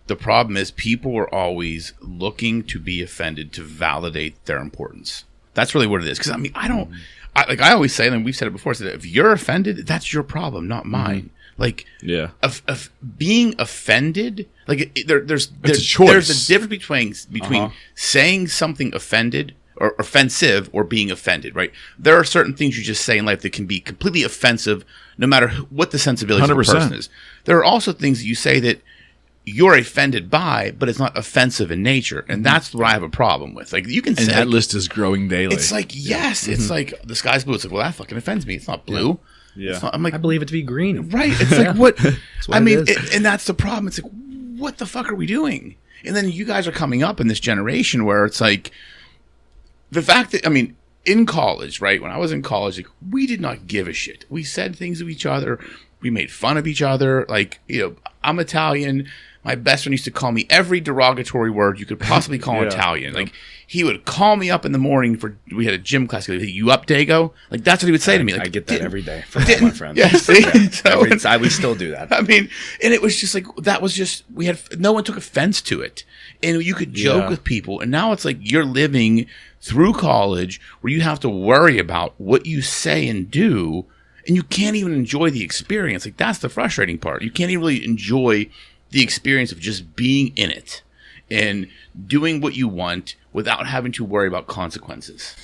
the problem is people are always looking to be offended to validate their importance. That's really what it is. Because I mean, I always say, and we've said it before, so that if you're offended, that's your problem, not mine. Like, Yeah. of being offended, like there's a choice. There's a difference between saying something offended or offensive or being offended, right? There are certain things you just say in life that can be completely offensive, no matter what the sensibility of the person is. There are also things that you say that you're offended by, but it's not offensive in nature, and that's what I have a problem with. Like you can say that list is growing daily. It's like it's like the sky's blue. It's like, well, that fucking offends me. It's not blue. Yeah, not, I'm like, I believe it to be green. Right? It's like what? I mean, and that's the problem. It's like, what the fuck are we doing? And then you guys are coming up in this generation where it's like the fact that in college, right? When I was in college, like, we did not give a shit. We said things to each other. We made fun of each other. Like, I'm Italian. My best friend used to call me every derogatory word you could possibly call an Italian. Like, he would call me up in the morning we had a gym class. He'd, you up, Dago? Like, that's what he would say to me. Like, I get that every day from all my friends. Yeah, see? I would still do that. I mean, and it was just like, no one took offense to it. And you could joke with people. And now it's like you're living through college where you have to worry about what you say and do. And you can't even enjoy the experience. Like, that's the frustrating part. You can't even really enjoy the experience of just being in it and doing what you want without having to worry about consequences.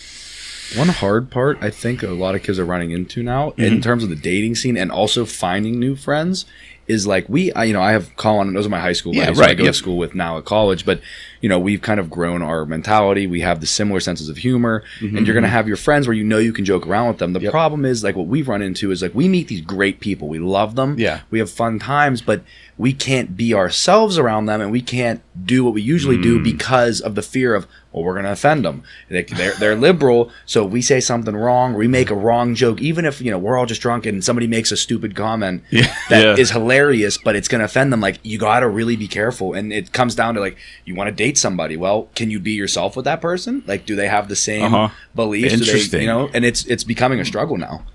One hard part I think a lot of kids are running into now in terms of the dating scene and also finding new friends is like I have Colin, those are my high school buddies I go to school with now at college, but we've kind of grown our mentality. We have the similar senses of humor, and you're going to have your friends where you can joke around with them. The problem is, like, what we've run into is, like, we meet these great people. We love them. Yeah. We have fun times, but we can't be ourselves around them, and we can't do what we usually do because of the fear of, well, we're going to offend them. They're liberal, so if we say something wrong, or we make a wrong joke, even if, we're all just drunk and somebody makes a stupid comment that is hilarious, but it's going to offend them, like, you got to really be careful. And it comes down to, like, you want to date somebody. Well, can you be yourself with that person? Like, do they have the same beliefs? Interesting. And it's becoming a struggle now.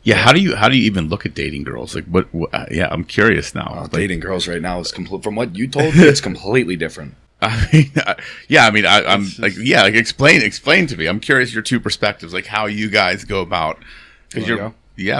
Yeah, how do you even look at dating girls? Like, what I'm curious now. Dating girls right now is from what you told me, it's completely different. I'm like, explain to me. I'm curious your two perspectives, like how you guys go about. Because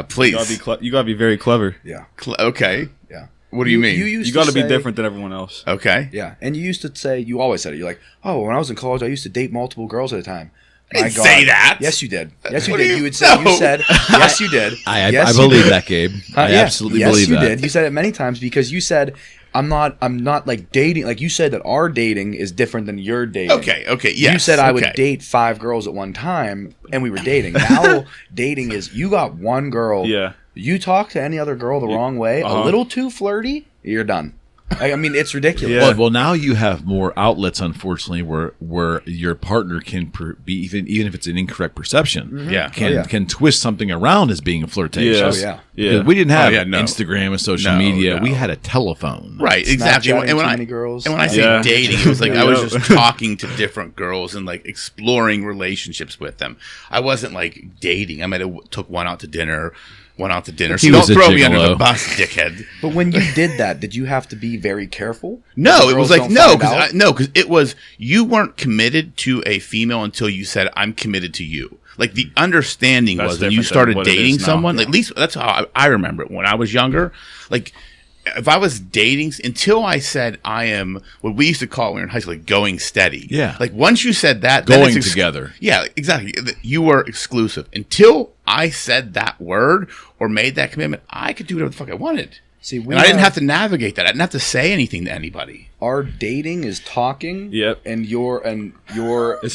please. You gotta be very clever. Yeah. Okay. Yeah. What do you mean? You got to be different than everyone else. Okay. Yeah, and you used to say, you always said it. You're like, oh, when I was in college, I used to date multiple girls at a time. I didn't say that. Yes, you did. Yes, you did. You said, yes, you did. I believe that, Gabe. I absolutely believe that. Yes, you did. You said it many times because you said, I'm not like dating. Like, you said that our dating is different than your dating. Okay, yes. You said I would date 5 girls at one time, and we were dating. Now, dating is, you got one girl. Yeah. You talk to any other girl the wrong way, a little too flirty, you're done. I mean, it's ridiculous. Yeah. Well, now you have more outlets, unfortunately, where your partner can be even if it's an incorrect perception. Can twist something around as being flirtatious. Oh, yeah. We didn't have Instagram and social media. We had a telephone. Right, exactly. And when I say dating, it was like I was just talking to different girls and like exploring relationships with them. I wasn't like dating. I might have took one out to dinner. So don't throw me under the bus, dickhead. But when you did that, did you have to be very careful? No, it was like because it was you weren't committed to a female until you said I'm committed to you. Like the understanding was when you started dating someone. Like, at least that's how I remember it when I was younger. Like, if I was dating until I said I am what we used to call when we were in high school, like going steady. Yeah. Like once you said that, going together. Yeah, exactly. You were exclusive until I said that word or made that commitment. I could do whatever the fuck I wanted. See, I didn't have to navigate that. I didn't have to say anything to anybody. Our dating is talking. Yep. And your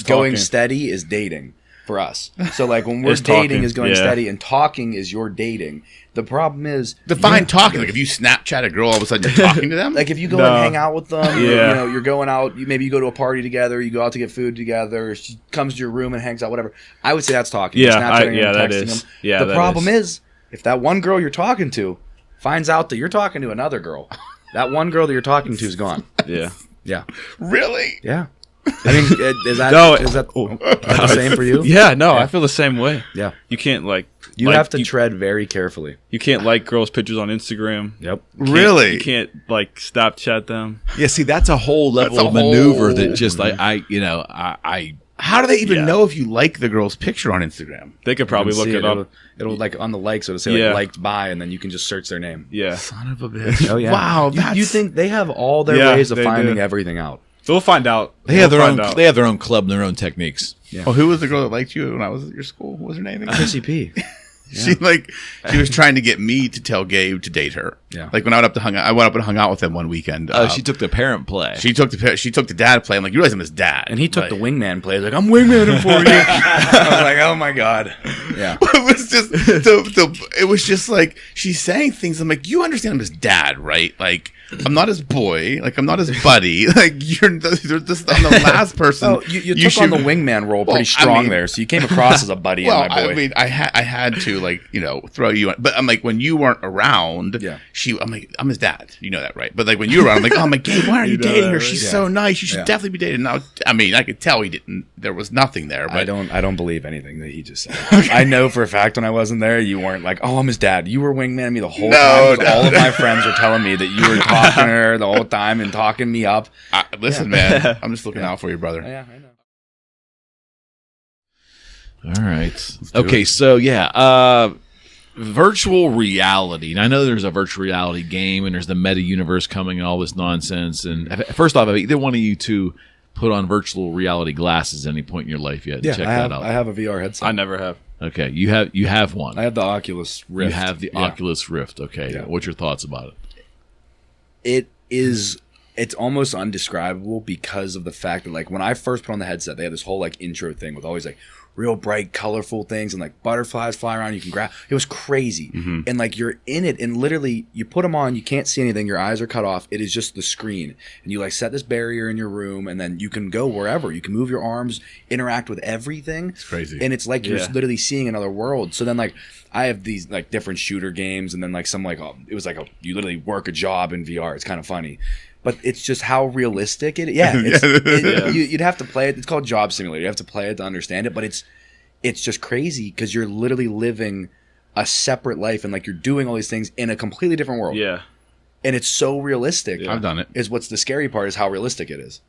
going steady is dating for us. So like when we're dating is going steady and talking is your dating. The problem is define talking. Like if you Snapchat a girl, all of a sudden you're talking to them. Like if you go and hang out with them, you're going out. Maybe you go to a party together. You go out to get food together. She comes to your room and hangs out. Whatever. I would say that's talking. Yeah, that is. Yeah, the problem is if that one girl you're talking to finds out that you're talking to another girl, that one girl that you're talking to is gone. Yeah. Really? Yeah. I mean, is that the same for you? Yeah, no, I feel the same way. Yeah. You can't you have to tread very carefully. You can't like girls' pictures on Instagram. Yep. Really? You can't like Snapchat them. Yeah, see, that's a whole level of maneuver that just I how do they even know if you like the girl's picture on Instagram? They could probably look it up. It'll like on the likes, it'll say like liked by, and then you can just search their name. Yeah. Son of a bitch. Oh yeah. Wow. You think they have all their ways of finding everything out. So we'll find out. They have their own. They have their own club and their own techniques. Yeah. Oh, who was the girl that liked you when I was at your school? What was her name again? Chrissy P. She was trying to get me to tell Gabe to date her. Yeah. Like when I went up and hung out with them one weekend. She took the parent play. She took the dad play. I'm like, you realize I'm his dad. And he took the wingman play. He's like, I'm wingmaning for you. I was like, oh my God. Yeah. It was just like she's saying things. I'm like, you understand I'm his dad, right? Like I'm not his boy. Like I'm not his buddy. Like you're just I'm the last person. Oh, you took on the wingman role pretty strong there, so you came across as a buddy. Well, and my boy. I mean, I had to throw you on, but I'm like when you weren't around. Yeah. I'm like I'm his dad. You know that, right? But like when you were around, I'm like, oh my Gabe, why are you dating her? Right? She's so nice. You should definitely be dating. Now, I mean, I could tell he didn't. There was nothing there. But I don't believe anything that he just said. I know for a fact when I wasn't there, you weren't like, oh, I'm his dad. You were wingmaning me the whole time. No. All of my friends were telling me that you were talking to her the whole time and talking me up. Listen, man, I'm just looking out for you, brother. Yeah, I know. All right. Okay, so virtual reality. And I know there's a virtual reality game and there's the meta universe coming and all this nonsense. And first off, have either one of you two put on virtual reality glasses at any point in your life yet? Yeah, Check that out. I have a VR headset. I never have. Okay, you have one. I have the Oculus Rift. You have the Oculus Rift. Okay, what's your thoughts about it? It's almost undescribable because of the fact that like when I first put on the headset, they had this whole like intro thing with always like real bright, colorful things and like butterflies fly around. You can grab. It was crazy, and like you're in it, and literally you put them on, you can't see anything. Your eyes are cut off. It is just the screen, and you like set this barrier in your room, and then you can go wherever. You can move your arms, interact with everything. It's crazy, and it's like you're literally seeing another world. So then like I have these like different shooter games, and then like some like it was like you literally work a job in VR. It's kind of funny. But it's just how realistic it is. Yeah, you'd have to play it. It's called Job Simulator. You have to play it to understand it. But it's just crazy because you're literally living a separate life and like you're doing all these things in a completely different world. Yeah, and it's so realistic. Yeah. I've done it. Is what's the scary part is how realistic it is.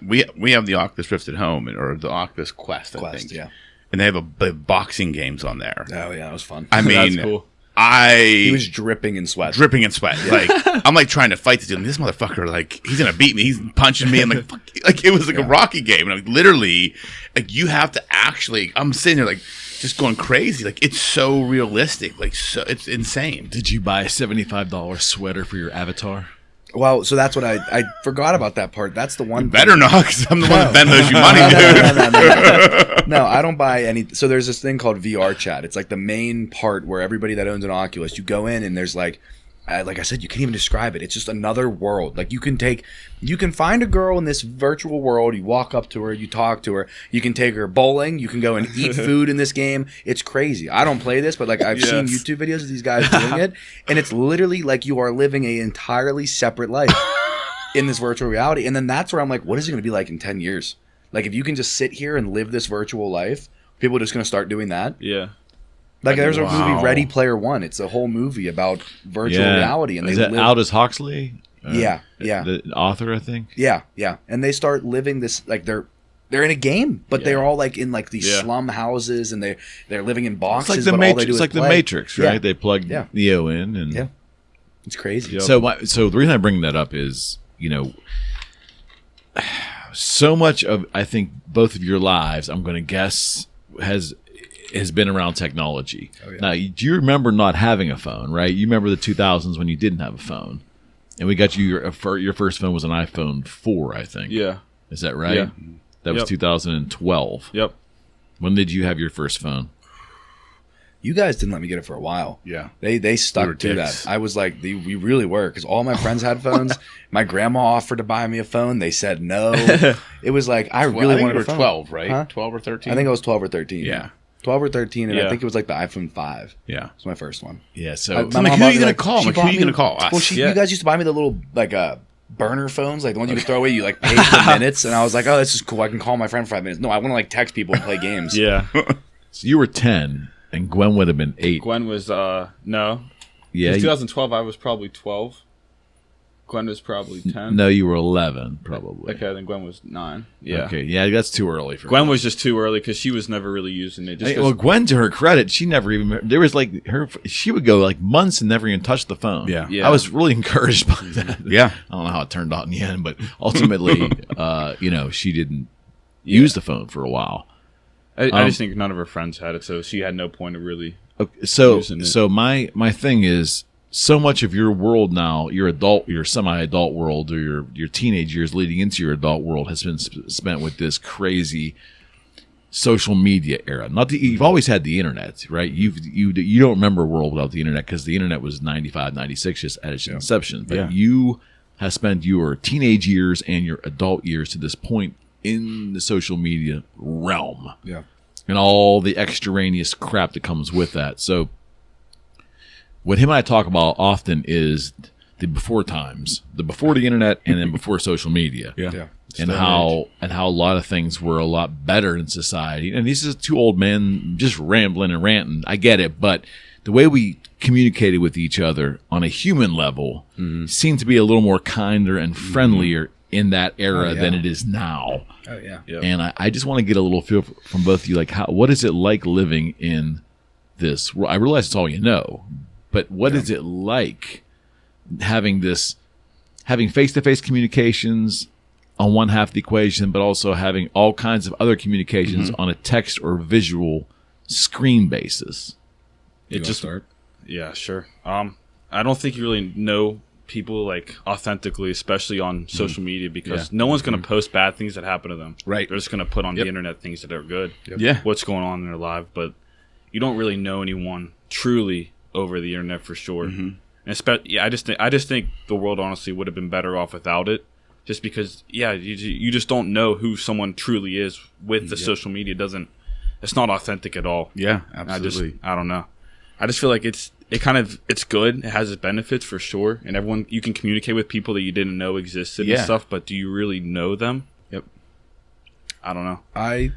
We have the Oculus Rift at home or the Oculus Quest. I think. Yeah, and they have boxing games on there. Oh yeah, that was fun. I mean, that's cool. He was dripping in sweat. Like I'm like trying to fight this dude. This motherfucker, like he's gonna beat me. He's punching me. I'm like, fuck. Like it was like a Rocky game. And I'm like, literally, like you have to actually. I'm sitting there like just going crazy. Like it's so realistic. Like so, it's insane. Did you buy a $75 sweater for your avatar? Well, so that's what I forgot about that part. That's the one. Better not, because I'm the one that Venmos you money, dude. No, I don't buy any. So there's this thing called VR chat. It's like the main part where everybody that owns an Oculus, you go in and there's like I said, you can't even describe it. It's just another world. Like you can find a girl in this virtual world. You walk up to her, you talk to her. You can take her bowling. You can go and eat food in this game. It's crazy. I don't play this, but like I've seen YouTube videos of these guys doing it, and it's literally like you are living an entirely separate life in this virtual reality. And then that's where I'm like, what is it going to be like in 10 years? Like if you can just sit here and live this virtual life, people are just going to start doing that. Yeah. Like there's a movie Ready Player One. It's a whole movie about virtual reality, and is that Aldous Huxley? The author, I think. Yeah, and they start living this like they're in a game, but they're all like in like these slum houses, and they're living in boxes. It's like the Matrix. It's like the Matrix, right? Yeah. They plug Neo in, and it's crazy. Yep. So the reason I bring that up is so much of I think both of your lives, I'm going to guess has been around technology. Oh, yeah. Now, do you remember not having a phone, right? You remember the 2000s when you didn't have a phone. And we got you your first phone was an iPhone 4, I think. Yeah. Is that right? Yeah. That was 2012. Yep. When did you have your first phone? You guys didn't let me get it for a while. Yeah. They stuck to that. I was like, we really were, because all my friends had phones. My grandma offered to buy me a phone. They said no. It was like, I really wanted a phone. 12, right? Huh? 12 or 13? I think I was 12 or 13. Yeah. 12 or 13, and I think it was like the iPhone 5. Yeah. It was my first one. Yeah, so... who are you going to call? Who are you going to call? Well, you guys used to buy me the little, like, burner phones, like the ones you could throw away. You, like, paid for minutes, and I was like, oh, this is cool. I can call my friend for 5 minutes. No, I want to, like, text people and play games. Yeah. So you were 10, and Gwen would have been 8. Gwen was, no. Yeah. It was 2012. I was probably 12. Gwen was probably 10. No, you were 11, probably. Okay, then Gwen was 9. Yeah. Okay, yeah, that's too early for Gwen was just too early because she was never really using it. Just well, Gwen, to her credit, she never even. There was like she would go like months and never even touch the phone. Yeah. I was really encouraged by that. Yeah. I don't know how it turned out in the end, but ultimately, she didn't use the phone for a while. I just think none of her friends had it, so she had no point of really. Okay, using it. So my thing is, so much of your world now, your semi-adult world, or your teenage years leading into your adult world, has been spent with this crazy social media era. Not that you've always had the internet, right? You don't remember a world without the internet, because the internet was 95, 96 just at its inception. But you have spent your teenage years and your adult years to this point in the social media realm. Yeah. And all the extraneous crap that comes with that. So what him and I talk about often is the before times, the before the internet, and then before social media. Yeah. And how a lot of things were a lot better in society. And these are two old men just rambling and ranting. I get it, but the way we communicated with each other on a human level seemed to be a little more kinder and friendlier in that era than it is now. Oh yeah. Yep. And I just want to get a little feel from both of you, like what is it like living in this? I realize it's all you know, but what is it like having face-to-face communications on one half of the equation, but also having all kinds of other communications on a text or visual screen basis? You just start. Yeah, sure. I don't think you really know people like authentically, especially on social media, because no one's going to post bad things that happen to them. Right. They're just going to put on the internet things that are good. Yep. Yeah. What's going on in their life, but you don't really know anyone truly over the internet for sure. And I just think the world honestly would have been better off without it, just because you just don't know who someone truly is with the social media. It's not authentic at all. Yeah, absolutely. I don't know. I just feel like it's good. It has its benefits for sure, and you can communicate with people that you didn't know existed and stuff. But do you really know them? Yep. I don't know. I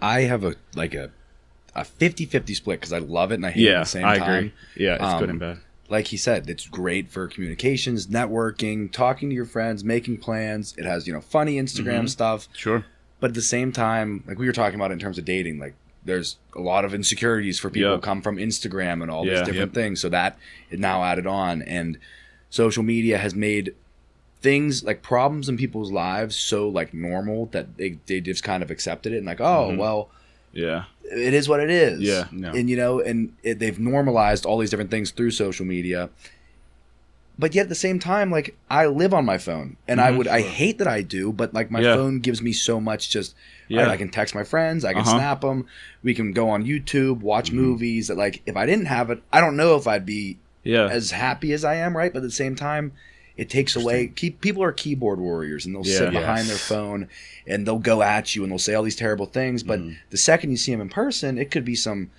have a 50-50 split, because I love it and I hate it at the same time. I agree. Yeah, it's good and bad. Like he said, it's great for communications, networking, talking to your friends, making plans. It has funny Instagram stuff. Sure. But at the same time, like we were talking about in terms of dating, like there's a lot of insecurities for people come from Instagram and all these different things. So that is now added on. And social media has made things like problems in people's lives so like normal that they just kind of accepted it and like, well, it is what it is. Yeah. No. And they've normalized all these different things through social media. But yet at the same time, like I live on my phone, and I hate that I do, but like my phone gives me so much. Just I can text my friends, I can snap them, we can go on YouTube, watch movies. That like if I didn't have it, I don't know if I'd be as happy as I am, right? But at the same time, it takes away. People are keyboard warriors, and they'll sit behind their phone, and they'll go at you, and they'll say all these terrible things. But the second you see them in person, it could be some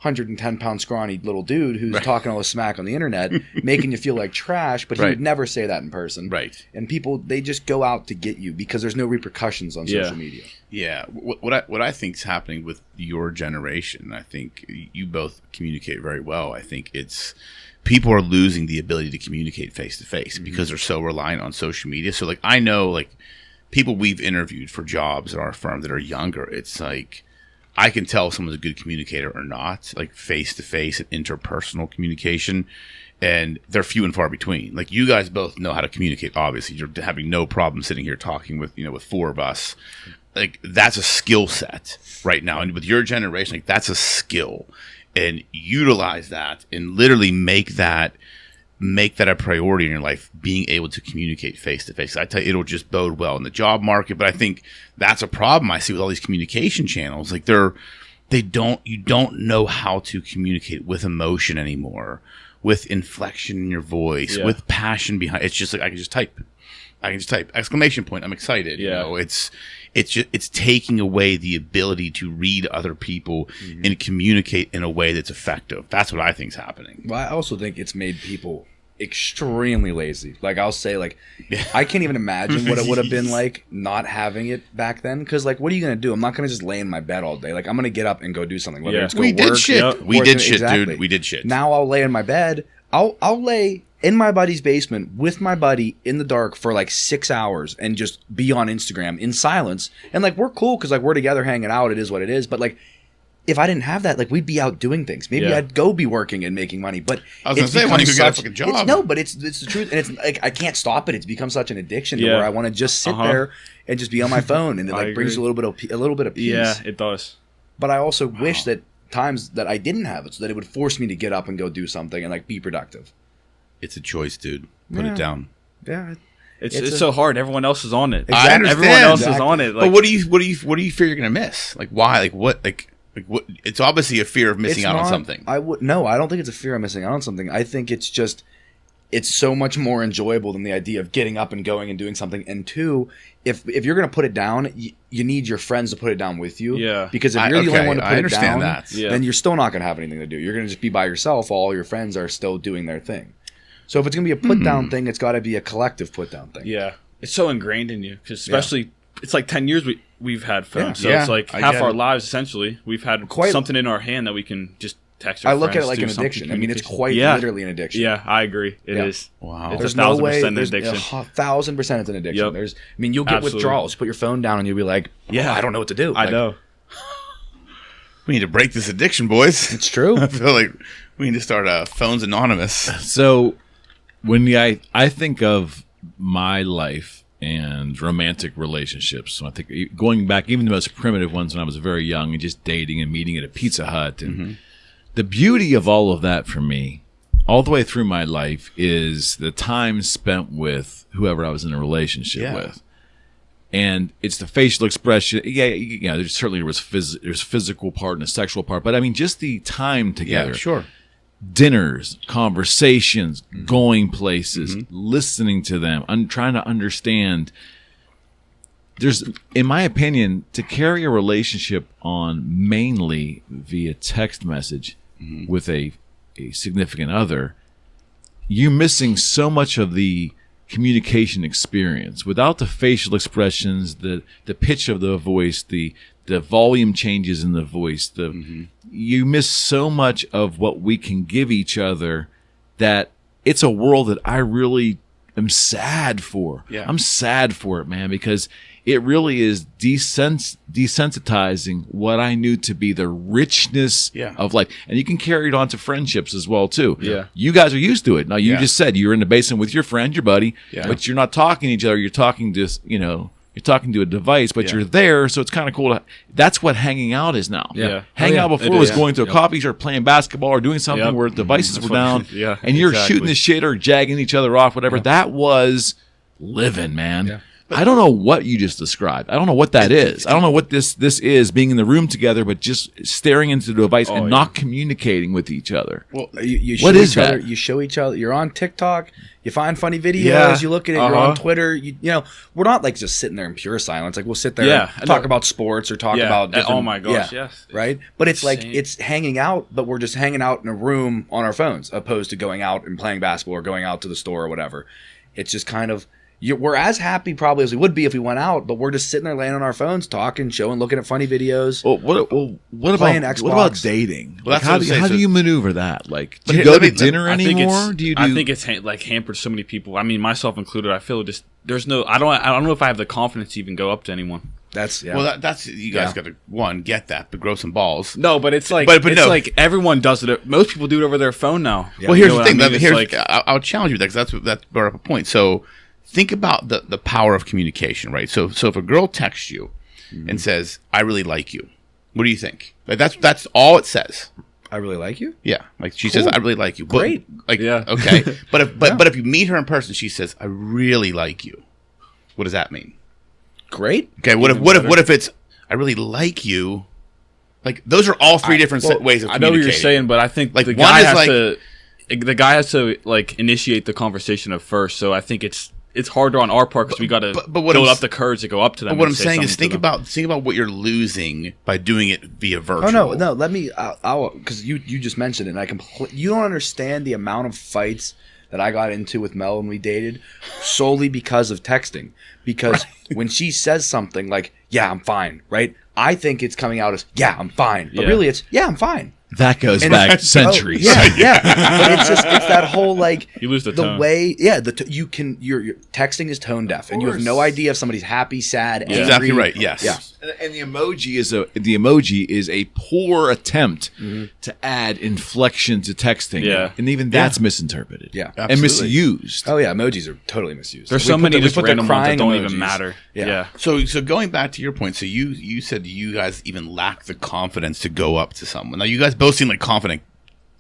110-pound scrawny little dude who's talking all the smack on the internet, making you feel like trash, but he would never say that in person. Right. And people, they just go out to get you because there's no repercussions on social media. Yeah. What I think is happening with your generation, I think you both communicate very well. I think it's people are losing the ability to communicate face to face because they're so reliant on social media. So like I know like people we've interviewed for jobs at our firm that are younger, it's like I can tell if someone's a good communicator or not, like face-to-face and interpersonal communication, and they're few and far between. Like you guys both know how to communicate. Obviously, you're having no problem sitting here talking with with four of us. Like that's a skill set right now, and with your generation, like that's a skill, and utilize that and literally make that a priority in your life, being able to communicate face to face. I tell you, it'll just bode well in the job market. But I think that's a problem I see with all these communication channels. Like you don't know how to communicate with emotion anymore, with inflection in your voice, with passion behind. It's just like I can just type exclamation point. I'm excited. It's taking away the ability to read other people and communicate in a way that's effective. That's what I think is happening. Well, I also think it's made people extremely lazy. Like I'll say, like I can't even imagine what it would have been like not having it back then. Because like, what are you gonna do? I'm not gonna just lay in my bed all day. Like I'm gonna get up and go do something. Whether it's go we work, did shit. We did shit, dude. We did shit. Now I'll lay in my bed. I'll lay in my buddy's basement with my buddy in the dark for like 6 hours and just be on Instagram in silence. And like, we're cool because like we're together hanging out. It is what it is. But like, if I didn't have that, like we'd be out doing things. Maybe I'd go be working and making money. But I was going to say, why don't you get a fucking job? No, but it's the truth. And it's like, I can't stop it. It's become such an addiction to where I want to just sit there and just be on my phone. And it like brings a little bit of peace. Yeah, it does. But I also wish that times that I didn't have it so that it would force me to get up and go do something and like be productive. It's a choice, dude. Put it down. Yeah. It's so hard. Everyone else is on it. Exactly. I understand. Everyone else is on it. Like, but what do you fear you're gonna miss? Like why? Like what? Like what? It's obviously a fear of missing out on something. I don't think it's a fear of missing out on something. I think it's just it's so much more enjoyable than the idea of getting up and going and doing something. And two, if you're gonna put it down, you need your friends to put it down with you. Yeah. Because if you're the only one to put it down, that. then you're still not gonna have anything to do. You're gonna just be by yourself while all your friends are still doing their thing. So if it's going to be a put-down thing, it's got to be a collective put-down thing. Yeah. It's so ingrained in you. Because especially, it's like 10 years we've had phones. Yeah. So it's like half our lives, essentially, we've had something in our hand that we can just text our I look friends, at it like an addiction. I mean, it's quite literally an addiction. Yeah, I agree. It is. Wow. It's There's 1,000% an addiction. 1,000% it's an addiction. Yep. You'll get withdrawals. Put your phone down and you'll be like, I don't know what to do. I know. We need to break this addiction, boys. It's true. I feel like we need to start Phones Anonymous. So when I think of my life and romantic relationships, so I think going back, even the most primitive ones when I was very young and just dating and meeting at a Pizza Hut, and the beauty of all of that for me, all the way through my life, is the time spent with whoever I was in a relationship with. And it's the facial expression. Yeah, there's certainly there's physical part and a sexual part, but I mean just the time together. Yeah, sure. Dinners, conversations, going places, listening to them, trying to understand. There's, in my opinion, to carry a relationship on mainly via text message with a significant other, you're missing so much of the communication experience. Without the facial expressions, the pitch of the voice, the volume changes in the voice, you miss so much of what we can give each other that it's a world that I really am sad for. Yeah. I'm sad for it, man, because it really is desensitizing what I knew to be the richness of life. And you can carry it on to friendships as well, too. Yeah. You guys are used to it. Now, you just said you're in the basement with your friend, your buddy, but you're not talking to each other. You're talking to, you're talking to a device, but you're there, so it's kind of cool. That's what hanging out is now. Yeah. Hanging out before was going to a coffee shop, playing basketball, or doing something where devices were down, and you're shooting the shit or jagging each other off, whatever. That was living, man. Yeah. I don't know what you just described. I don't know what that is. I don't know what this is, being in the room together, but just staring into the device and not communicating with each other. Well, you what is that? You show each other. You're on TikTok. You find funny videos. You look at it. You're on Twitter. You know, we're not like just sitting there in pure silence. Like we'll sit there and talk about sports or talk about different, oh my gosh, yes. Right? But it's like it's hanging out, but we're just hanging out in a room on our phones opposed to going out and playing basketball or going out to the store or whatever. It's just kind of... we're as happy probably as we would be if we went out, but we're just sitting there laying on our phones, talking, showing, looking at funny videos. What about dating? Well, like, how do you maneuver that? Like, do you go to dinner anymore? I think it's hampered so many people. I mean, myself included. I feel just there's no. I don't know if I have the confidence to even go up to anyone. That's well. That's you guys got to get that, but grow some balls. No, but it's like like everyone does it. Most people do it over their phone now. Yeah. Well, here's the thing. I mean? I'll challenge you with that because that's brought up a point. So. Think about the power of communication, right? So if a girl texts you and says, "I really like you," what do you think? Like that's all it says. I really like you. Yeah, like she says, "I really like you." Great. Okay. But if you meet her in person, she says, "I really like you." What does that mean? Great. Okay. What if it's "I really like you"? Like those are all three different ways of communicating. I know what you're saying, but I think like the guy has to like initiate the conversation at first. So I think it's harder on our part because we got to build up the courage to go up to them. But what I'm saying is think about what you're losing by doing it via virtual. Oh no, let me. I'll because you just mentioned it, and you don't understand the amount of fights that I got into with Mel when we dated solely because of texting. Because when she says something like "Yeah, I'm fine," right? I think it's coming out as "Yeah, I'm fine," but really it's "Yeah, I'm fine." That goes back centuries. Yeah. But it's that whole like You lose the tone. way. Yeah, you can. Your texting is tone deaf, and you have no idea if somebody's happy, sad, angry. Exactly right. Yes. Yeah. And the emoji is a poor attempt to add inflection to texting. Yeah. And even that's misinterpreted. Yeah. And Absolutely. misused. Oh yeah, emojis are totally misused. There's We so put many the- we just put the random ones that crying don't emojis. even matter. Yeah. Yeah. So going back to your point, so you said you guys even lack the confidence to go up to someone. Now you guys both seem like confident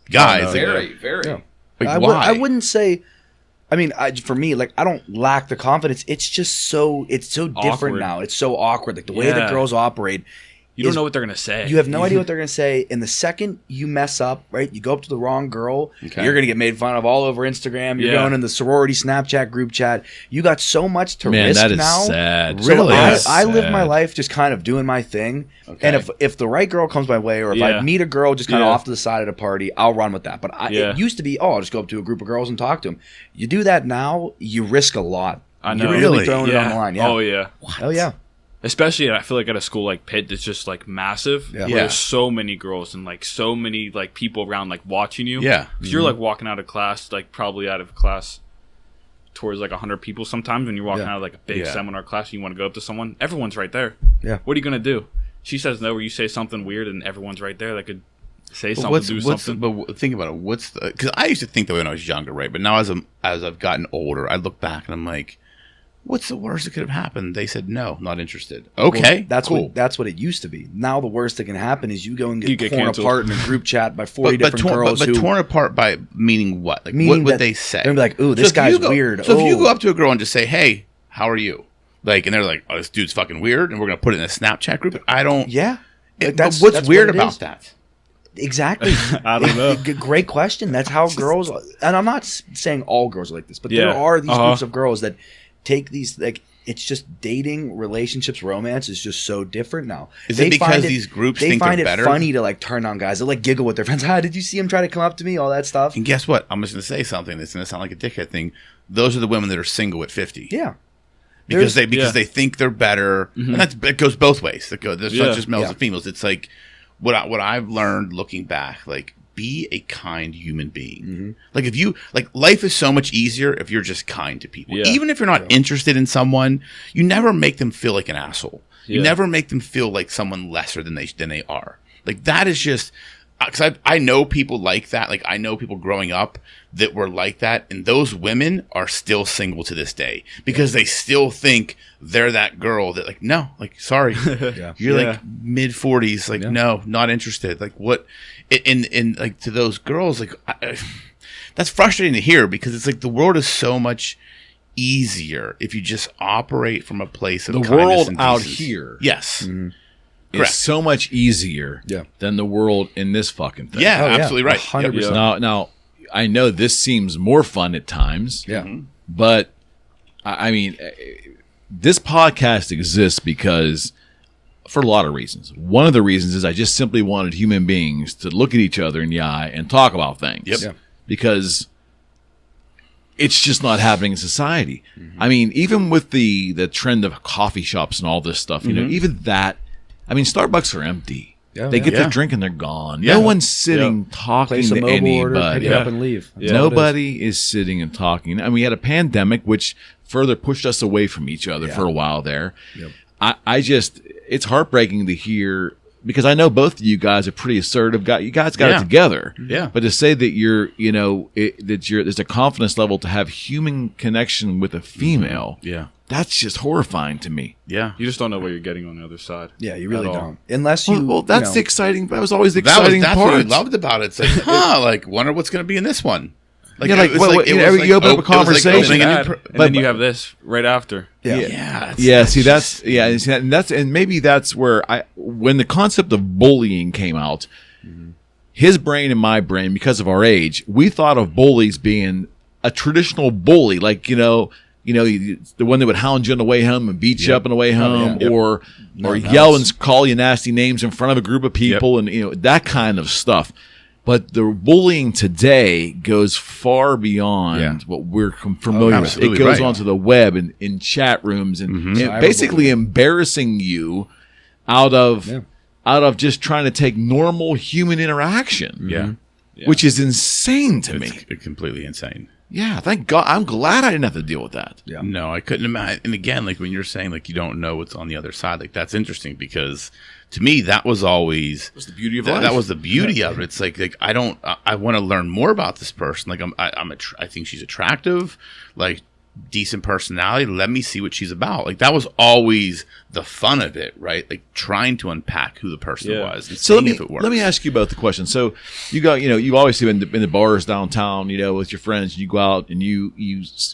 guys. no, Like, very. Yeah. like, I why? wouldn't say. I mean, for me, like I don't lack the confidence. It's just so different Awkward. now. It's so awkward. Like the way that Yeah. girls operate. You don't know what they're gonna say. You have no idea what they're going to say. And the second you mess up, right, you go up to the wrong girl, Okay. you're going to get made fun of all over Instagram. You're Yeah. going in the sorority Snapchat group chat. You got so much to Man, risk that is now. sad. So Really? I live my Sad. life just kind of doing my thing. Okay. And if the right girl comes my way, or if I Yeah. meet a girl just kind of Yeah. off to the side at a party, I'll run with that. But Yeah. it used to be, I'll just go up to a group of girls and talk to them. You do that now, you risk a lot. I know. You're really Really? throwing it on the line. Yeah. Oh yeah. Oh yeah. Especially, I feel like at a school like Pitt, it's just like massive. Yeah. Where Yeah. There's so many girls and like so many like people around like watching you. Yeah. Because you're like walking out of class, like probably out of class towards like 100 people sometimes when you're walking Yeah. out of like a big Yeah. seminar class and you want to go up to someone. Everyone's right there. Yeah. What are you going to do? She says no, or you say something weird and everyone's right there that could say something, do something. But think about it. What's the? Because I used to think that way when I was younger, right? But now as I've gotten older, I look back and I'm like, what's the worst that could have happened? They said no, not interested. Okay, Well, that's cool. what it used to be. Now the worst that can happen is you go and You get get torn canceled. apart in a group chat by 40 different girls but who torn apart by meaning what? Like what meaning would that they say? They're gonna be like, "Ooh, So this if guy's you go- weird." So if you Oh. go up to a girl and just say, "Hey, how are you?" Like, and they're like, "Oh, this dude's fucking weird," and we're gonna put it in a Snapchat group. I don't. Yeah. Like, But what's weird what it about is. that? Exactly. I don't know. Great question. That's how girls. And I'm not saying all girls are like this, but there Yeah. are these Uh-huh. groups of girls that take these like. It's just dating, relationships, romance is just so different now. Is it because these groups they think find they're it better? funny to like turn on guys. They like giggle with their friends. Ah, did you see him try to come up to me? All that stuff. And guess what? I'm just gonna say something that's gonna sound like a dickhead thing. Those are the women that are single at 50. Yeah. because There's- they think they're better, and it goes both ways. There's Yeah. not just males Yeah. and females. It's like what I've learned looking back, like be a kind human being. Like if you life is so much easier if you're just kind to people. Yeah. Even if you're not interested in someone, you never make them feel like an asshole. You Yeah. never make them feel like someone lesser than they are. Like that is just because I know people like that. Like I know people growing up that were like that, and those women are still single to this day because they still think they're that girl that like no, like sorry, you're Yeah. like mid 40s, like no, not interested. Like what? In like to those girls, like that's frustrating to hear because it's like the world is so much easier if you just operate from a place of The kindness world and out decency. here Yes. is Correct. so much easier Yeah. than the world in this fucking thing. Yeah, Oh, yeah. absolutely right. 100%. Now, I know this seems more fun at times. Yeah. But I mean, this podcast exists because for a lot of reasons. One of the reasons is I just simply wanted human beings to look at each other in the eye and talk about things. Yep. Yeah. Because it's just not happening in society. I mean, even with the trend of coffee shops and all this stuff, you know, even that. I mean, Starbucks are empty. Yeah, they yeah. get Yeah. their drink and they're gone. Yeah. No one's sitting talking Place a to mobile order, anybody. pick it up and leave. Yeah. Nobody is sitting and talking. And we had a pandemic, which further pushed us away from each other for a while there. Yep. I just, it's heartbreaking to hear because I know both of you guys are pretty assertive. You guys got Yeah. it together. Yeah. But to say that there's a confidence level to have human connection with a female, Yeah. that's just horrifying to me. Yeah. You just don't know what you're getting on the other side. Yeah, you really At all. don't. Unless you. Well, that's you the know, exciting. That was always the That's exciting what part. we loved about it. It's like, like, wonder what's going to be in this one. Yeah, like, it was what- you know, you open up a it was conversation. opening a new And per- then you have this right after. Yeah. yeah. Yeah, see, and maybe that's where when the concept of bullying came out, his brain and my brain, because of our age, we thought of bullies being a traditional bully, like the one that would hound you on the way home and beat you up on the way home, yeah. or yell and call you nasty names in front of a group of people, and that kind of stuff. But the bullying today goes far beyond what we're familiar with. It absolutely goes right. onto the web and in chat rooms and basically embarrassing you out of out of just trying to take normal human interaction. Yeah. Which is insane to me. It's completely insane. Yeah, thank God. I'm glad I didn't have to deal with that. Yeah. No, I couldn't imagine. And again, like when you're saying like you don't know what's on the other side, like that's interesting because to me that was always the beauty of life. That was the beauty of it. It's like I want to learn more about this person. Like I think she's attractive, like decent personality. Let me see what she's about. Like that was always the fun of it, right? Like trying to unpack who the person was and so seeing if it works. let me ask you about the question. So you got, you obviously been in the bars downtown, with your friends. You go out and you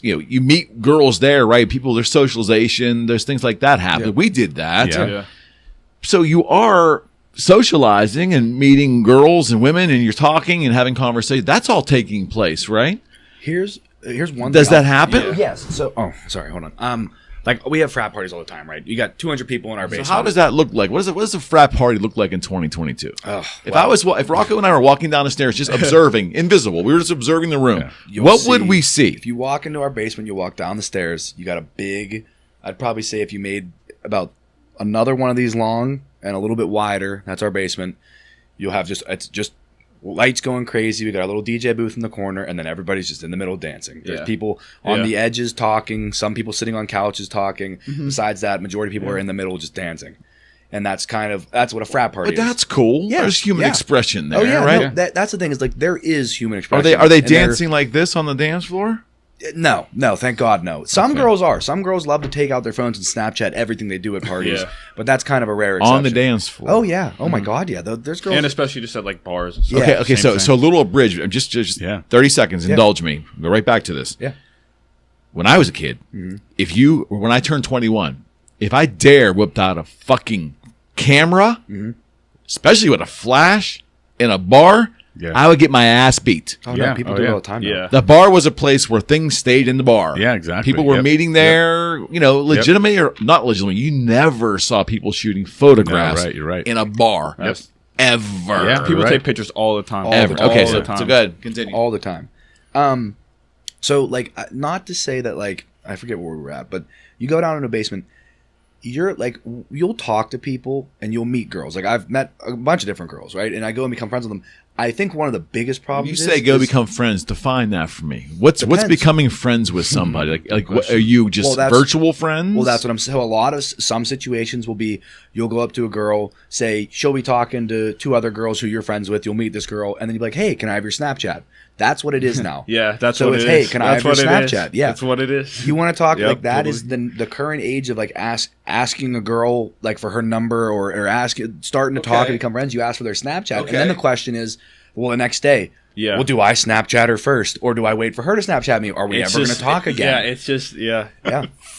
meet girls there, right? People, there's socialization, there's things like that happen. Yeah. We did that. Yeah. So you are socializing and meeting girls and women, and you're talking and having conversations. That's all taking place, right? Here's one. Does thing that happen? Yeah. Yes. So, sorry, hold on. Like we have frat parties all the time, right? You got 200 people in our basement. So how does that look like? What does a frat party look like in 2022? If Rocco and I were walking down the stairs, just observing, invisible, we were just observing the room. Yeah. What would we see? If you walk into our basement, you walk down the stairs. You got a big. I'd probably say if you made about another one of these long and a little bit wider, that's our basement. You'll have just lights going crazy. We got a little DJ booth in the corner, and then everybody's just in the middle dancing. There's people on the edges talking, some people sitting on couches talking. Besides that, majority of people are in the middle just dancing. And that's what a frat party is. But that's cool. Yeah. There's human expression there, Oh yeah, right? no, that's the thing is like there is human expression. Are they And they're- dancing like this on the dance floor? No, thank God, no. Some girls are. Some girls love to take out their phones and Snapchat everything they do at parties. Yeah. But that's kind of a rare exception. On the dance floor. Oh yeah. Oh my God, yeah. There's girls. And especially just at like bars and stuff. Yeah. Okay, Same so a thing. little abridged. Just 30 seconds. Indulge me. Go right back to this. Yeah. When I was a kid, when I turned 21, if I dare whipped out a fucking camera, especially with a flash in a bar, I would get my ass beat. Oh no, people do it all the time. now. Yeah. The bar was a place where things stayed in the bar. Yeah, exactly. People were Yep. meeting there, legitimately or not legitimately. You never saw people shooting photographs you're right. in a bar. Yep. Ever. Yeah, People right. take pictures all the time. Ever. All Okay, the so time. go ahead. Continue. All the time. So like, not to say that like I forget where we were at, but you go down in a basement. You're like, you'll talk to people and you'll meet girls. Like I've met a bunch of different girls, right? And I go and become friends with them. I think one of the biggest problems. You say become friends. Define that for me. What's Depends. becoming friends with somebody? Like what, are you just virtual friends? Well, that's what I'm saying. So a lot of some situations will be you'll go up to a girl, say she'll be talking to two other girls who you're friends with. You'll meet this girl, and then you'll be like, "Hey, can I have your Snapchat?" That's what it is now. Yeah, that's so what it's, it hey, is. can I have your Snapchat? Yeah, That's what it is. You want to talk Yep, like that totally. is the current age of like asking a girl like for her number or starting to talk and become friends. You ask for their Snapchat, and then the question is, well, the next day, well, do I Snapchat her first, or do I wait for her to Snapchat me? Are we ever going to talk again? Yeah, it's just Yeah.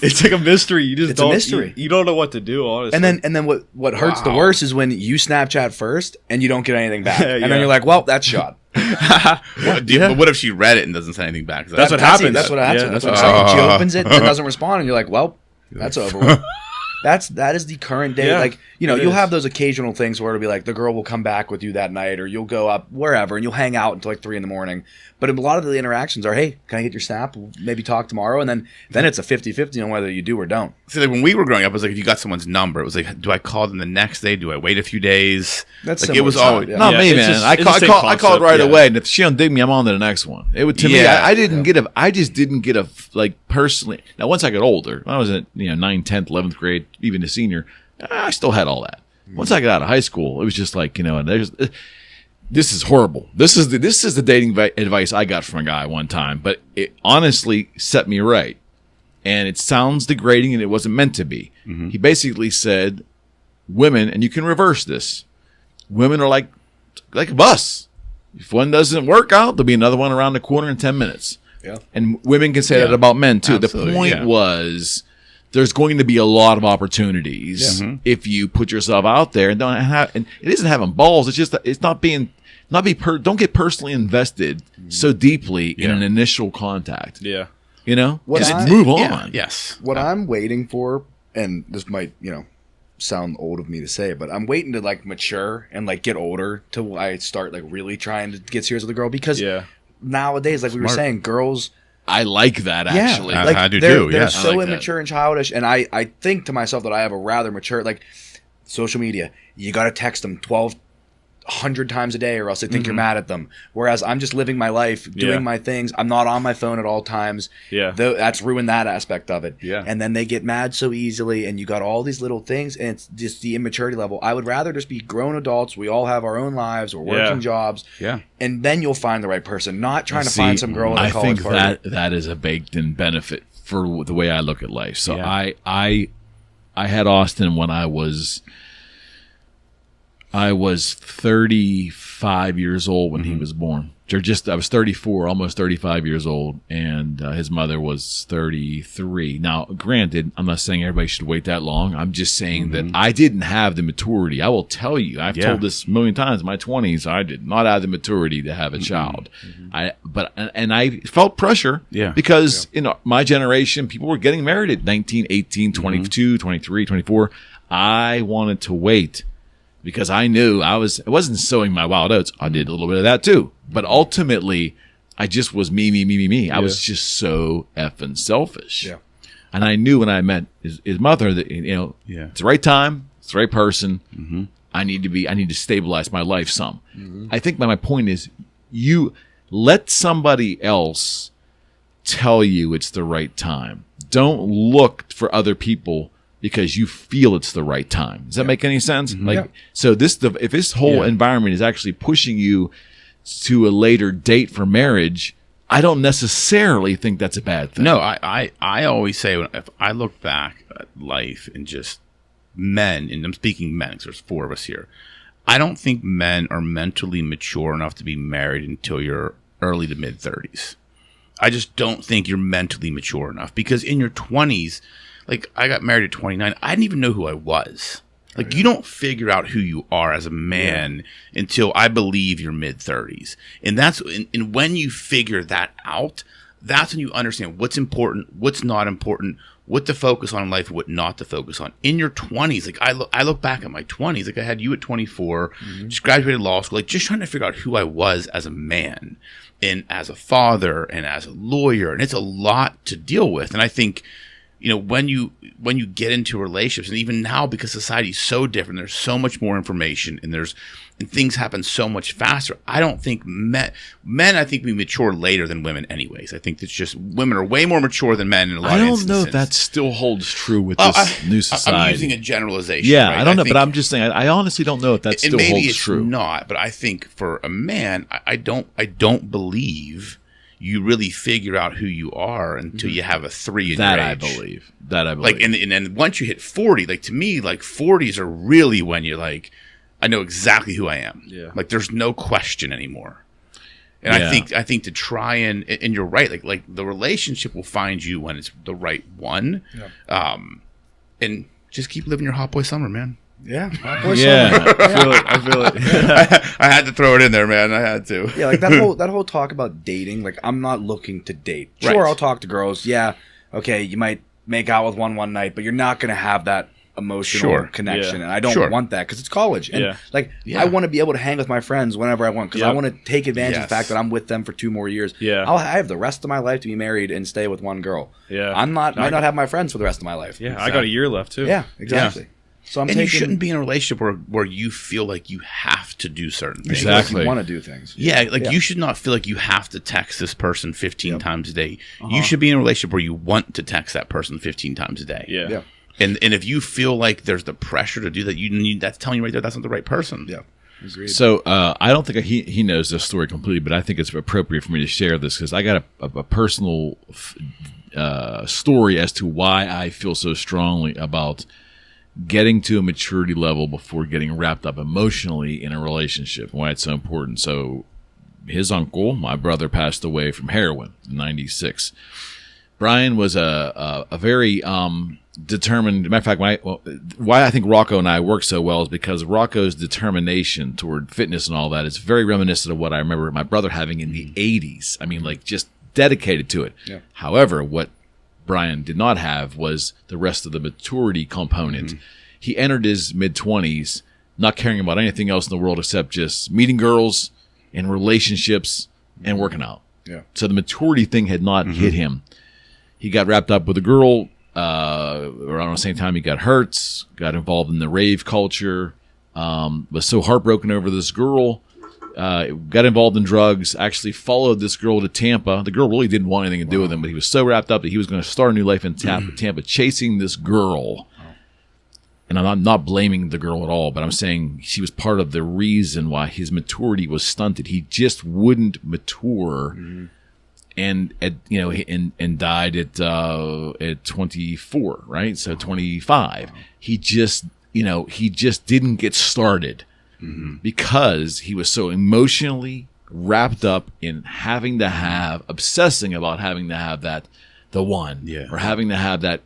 It's like a mystery. You just It's a don't. mystery. You don't know what to do. Honestly. And then what hurts the worst is when you Snapchat first and you don't get anything back, and Yeah. then you're like, well, that's shot. But what if she read it and doesn't say anything back? That's what happens. That's what happens. Yeah, that's what I'm saying. She opens it and doesn't respond, and you're like, well, that's over with. That is the current day. Yeah, like, it you'll is. have those occasional things where it'll be like the girl will come back with you that night, or you'll go up wherever and you'll hang out until like 3 a.m. But a lot of the interactions are, hey, can I get your snap? We'll maybe talk tomorrow. And then it's a 50-50 on whether you do or don't. See, like when we were growing up, it was like if you got someone's number, it was like, do I call them the next day? Do I wait a few days? That's like it similar was to that, always yeah. Not Yeah, me, it's man. just- I it's the same called concept, right yeah. away, and if she don't dig me, I'm on to the next one. It would to me. Yeah. I didn't get a. I just didn't get a like personally. Now, once I got older, when I was at 9th, 10th, 11th grade, even a senior, I still had all that. Once I got out of high school, it was just like there's. This is horrible. This is the dating advice I got from a guy one time, but it honestly set me right. And it sounds degrading, and it wasn't meant to be. He basically said, women, and you can reverse this. Women are like a bus. If one doesn't work out, there'll be another one around the corner in 10 minutes. Yeah. And women can say that about men too. Absolutely, The point yeah. was there's going to be a lot of opportunities if you put yourself out there and and it isn't having balls. It's just it's not don't get personally invested so deeply in an initial contact. yeah. Just move on. Yeah, yes. What I'm waiting for, and this might, sound old of me to say, but I'm waiting to like mature and like get older till I start like really trying to get serious with a girl, because nowadays, like we were saying, girls, I like that actually. I do they're too, yes. so I like that. immature and childish, and I think to myself that I have a rather mature, like social media. You got to text them 1,200 times a day or else they think you're mad at them. Whereas I'm just living my life, doing my things. I'm not on my phone at all times. Yeah. That's ruined that aspect of it. Yeah. And then they get mad so easily, and you got all these little things, and it's just the immaturity level. I would rather just be grown adults. We all have our own lives. We're working jobs. Yeah. And then you'll find the right person, not trying to find some girl at a college party. I think that is a baked-in benefit for the way I look at life. So I had Austin when I was 35 years old when he was born. I was 34, almost 35 years old, and his mother was 33. Now, granted, I'm not saying everybody should wait that long. I'm just saying that I didn't have the maturity. I will tell you, I've told this a million times. In my 20s, I did not have the maturity to have a child. I felt pressure because in my generation, people were getting married at 19, 18, 22, 23, 24. I wanted to wait because I knew I wasn't sowing my wild oats. I did a little bit of that too. But ultimately, I just was me. I was just so effing selfish. Yeah. And I knew when I met his mother that, it's the right time, it's the right person. I need to stabilize my life some. I think my point is, you let somebody else tell you it's the right time. Don't look for other people because you feel it's the right time. Does that make any sense? So if this whole environment is actually pushing you to a later date for marriage, I don't necessarily think that's a bad thing. No, I always say, if I look back at life and just men, and I'm speaking men because there's 4 of us here, I don't think men are mentally mature enough to be married until you're early to mid 30s. I just don't think you're mentally mature enough, because in your 20s, like I got married at 29, I didn't even know who I was. Like, you don't figure out who you are as a man until, I believe, your mid-30s. And and when you figure that out, that's when you understand what's important, what's not important, what to focus on in life, and what not to focus on. In your 20s, like I look back at my 20s, like I had you at 24, just graduated law school, like just trying to figure out who I was as a man and as a father and as a lawyer. And it's a lot to deal with. And I think, when you get into relationships, and even now, because society is so different, there's so much more information, and things happen so much faster. I don't think men I think we mature later than women anyways. I think it's just women are way more mature than men in a lot of instances. I don't know if that still holds true with this new society. I'm using a generalization. Yeah, right? I don't know, but I'm just saying, I honestly don't know if that still holds true. Maybe it's not, but I think for a man, I don't believe you really figure out who you are until you have a 3 in your age. That I believe. Like, and once you hit 40, like, to me, like, 40s are really when you're like, I know exactly who I am. Yeah. Like, there's no question anymore. And I think to try and you're right, like the relationship will find you when it's the right one. Yeah. And just keep living your hot boy summer, man. Yeah, I feel it. I had to throw it in there, man. I had to. Yeah, like that whole talk about dating. Like, I'm not looking to date. Sure, I'll talk to girls. Yeah, okay, you might make out with one night, but you're not gonna have that emotional connection, and I don't want that because it's college. And I want to be able to hang with my friends whenever I want, because I want to take advantage of the fact that I'm with them for 2 more years. I have the rest of my life to be married and stay with one girl. I might not have my friends for the rest of my life. Yeah, I got a year left too. Yeah, exactly. Yeah. So you shouldn't be in a relationship where you feel like you have to do certain things. Exactly. Like you want to do things. Yeah, you should not feel like you have to text this person 15 times a day. You should be in a relationship where you want to text that person 15 times a day. Yeah. And if you feel like there's the pressure to do that, that's telling you right there that's not the right person. Yeah. Agreed. So I don't think he knows this story completely, but I think it's appropriate for me to share this because I got a personal story as to why I feel so strongly about getting to a maturity level before getting wrapped up emotionally in a relationship, why it's so important. So his uncle, my brother, passed away from heroin in 96. Brian was a very determined, matter of fact, why I think Rocco and I work so well is because Rocco's determination toward fitness and all that is very reminiscent of what I remember my brother having in the 80s. I mean, like, just dedicated to it. Yeah. However, what Brian did not have was the rest of the maturity component. He entered his mid-20s not caring about anything else in the world except just meeting girls and relationships and working out. Yeah. So the maturity thing had not hit him. He got wrapped up with a girl, around the same time he got hurt, got involved in the rave culture, was so heartbroken over this girl, got involved in drugs, actually followed this girl to Tampa. The girl really didn't want anything to do with him, but he was so wrapped up that he was going to start a new life in Tampa, chasing this girl. And I'm not blaming the girl at all, but I'm saying she was part of the reason why his maturity was stunted. He just wouldn't mature. And died at 24, right? So 25. He just didn't get started because he was so emotionally wrapped up in obsessing about having to have the one, or having to have that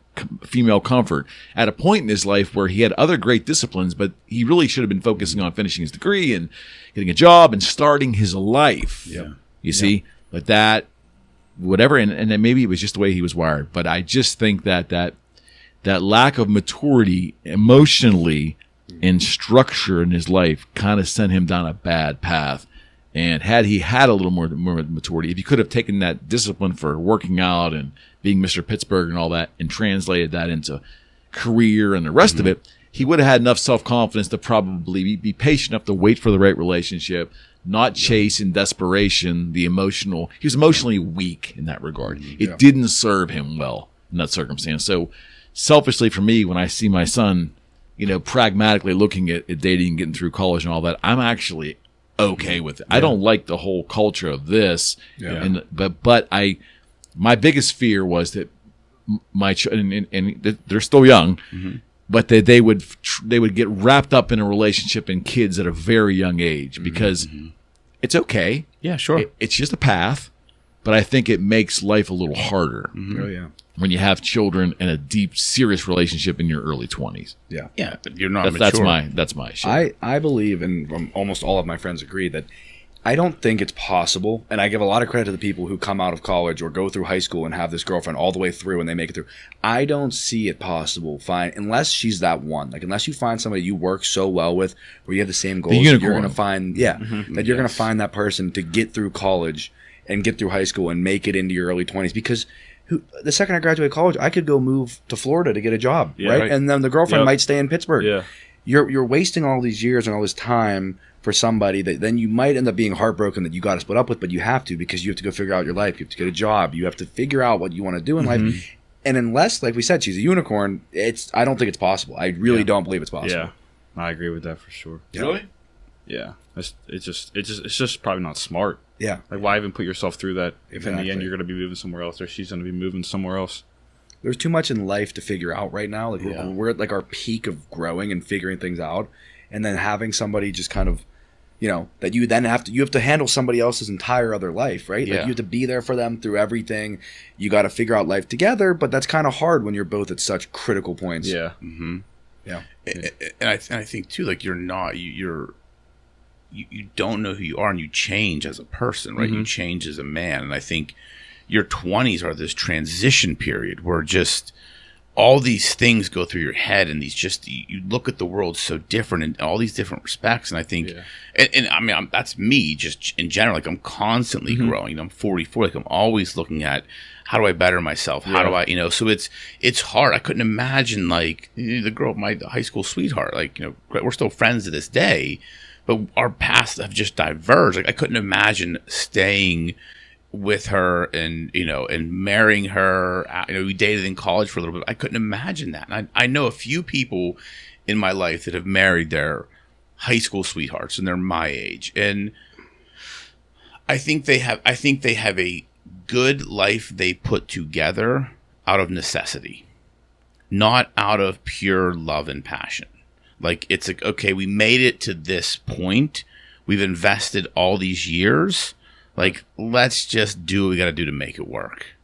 female comfort at a point in his life where he had other great disciplines, but he really should have been focusing on finishing his degree and getting a job and starting his life. You see, but that. Whatever, and then maybe it was just the way he was wired, but I just think that lack of maturity emotionally and structure in his life kind of sent him down a bad path. And had he had a little more maturity, if he could have taken that discipline for working out and being Mr. Pittsburgh and all that and translated that into career and the rest of it, he would have had enough self-confidence to probably be patient enough to wait for the right relationship, not chase in desperation the emotional. He was emotionally weak in that regard. It didn't serve him well in that circumstance. So selfishly for me, when I see my son, pragmatically looking at dating and getting through college and all that, I'm actually okay with it. I don't like the whole culture of this. But my biggest fear was that my and they're still young, but they would get wrapped up in a relationship and kids at a very young age because it's okay. Yeah, sure. It's just a path, but I think it makes life a little harder. Oh yeah. When you have children and a deep, serious relationship in your early 20s. Yeah. Yeah, but you're not mature. That's my issue. I believe, and almost all of my friends agree, that I don't think it's possible, and I give a lot of credit to the people who come out of college or go through high school and have this girlfriend all the way through and they make it through. I don't see it possible, unless she's that one. Like, unless you find somebody you work so well with where you have the same goals, you're going to find, that you're going to find that person to get through college and get through high school and make it into your early 20s. Because the second I graduate college, I could go move to Florida to get a job, right? And then the girlfriend might stay in Pittsburgh. Yeah. You're wasting all these years and all this time for somebody that then you might end up being heartbroken that you got to split up with, but you have to, because you have to go figure out your life. You have to get a job. You have to figure out what you want to do in life. And unless, like we said, she's a unicorn, I don't think it's possible. I really don't believe it's possible. Yeah, I agree with that for sure. Really? Yeah, it's just probably not smart. Yeah. Like, why even put yourself through that if in the Exactly. end you're going to be moving somewhere else or she's going to be moving somewhere else? There's too much in life to figure out right now. Like we're at like our peak of growing and figuring things out, and then having somebody just kind of, that you then have to handle somebody else's entire other life, right? Yeah. Like you have to be there for them through everything. You got to figure out life together, but that's kind of hard when you're both at such critical points. Yeah. Yeah. And I think too, like, you're not you don't know who you are, and you change as a person, right? You change as a man, and I think your 20s are this transition period where just all these things go through your head, and you look at the world so different in all these different respects. And I think, and I mean, that's me just in general. Like, I'm constantly growing. I'm 44. Like, I'm always looking at how do I better myself? How do I, so it's hard. I couldn't imagine, like, the girl, my high school sweetheart, like, we're still friends to this day, but our paths have just diverged. Like, I couldn't imagine staying with her and marrying her. We dated in college for a little bit. I couldn't imagine that. And I know a few people in my life that have married their high school sweethearts, and they're my age, and I think they have a good life they put together out of necessity, not out of pure love and passion. Like, it's like, okay, we made it to this point, we've invested all these years, like, let's just do what we got to do to make it work.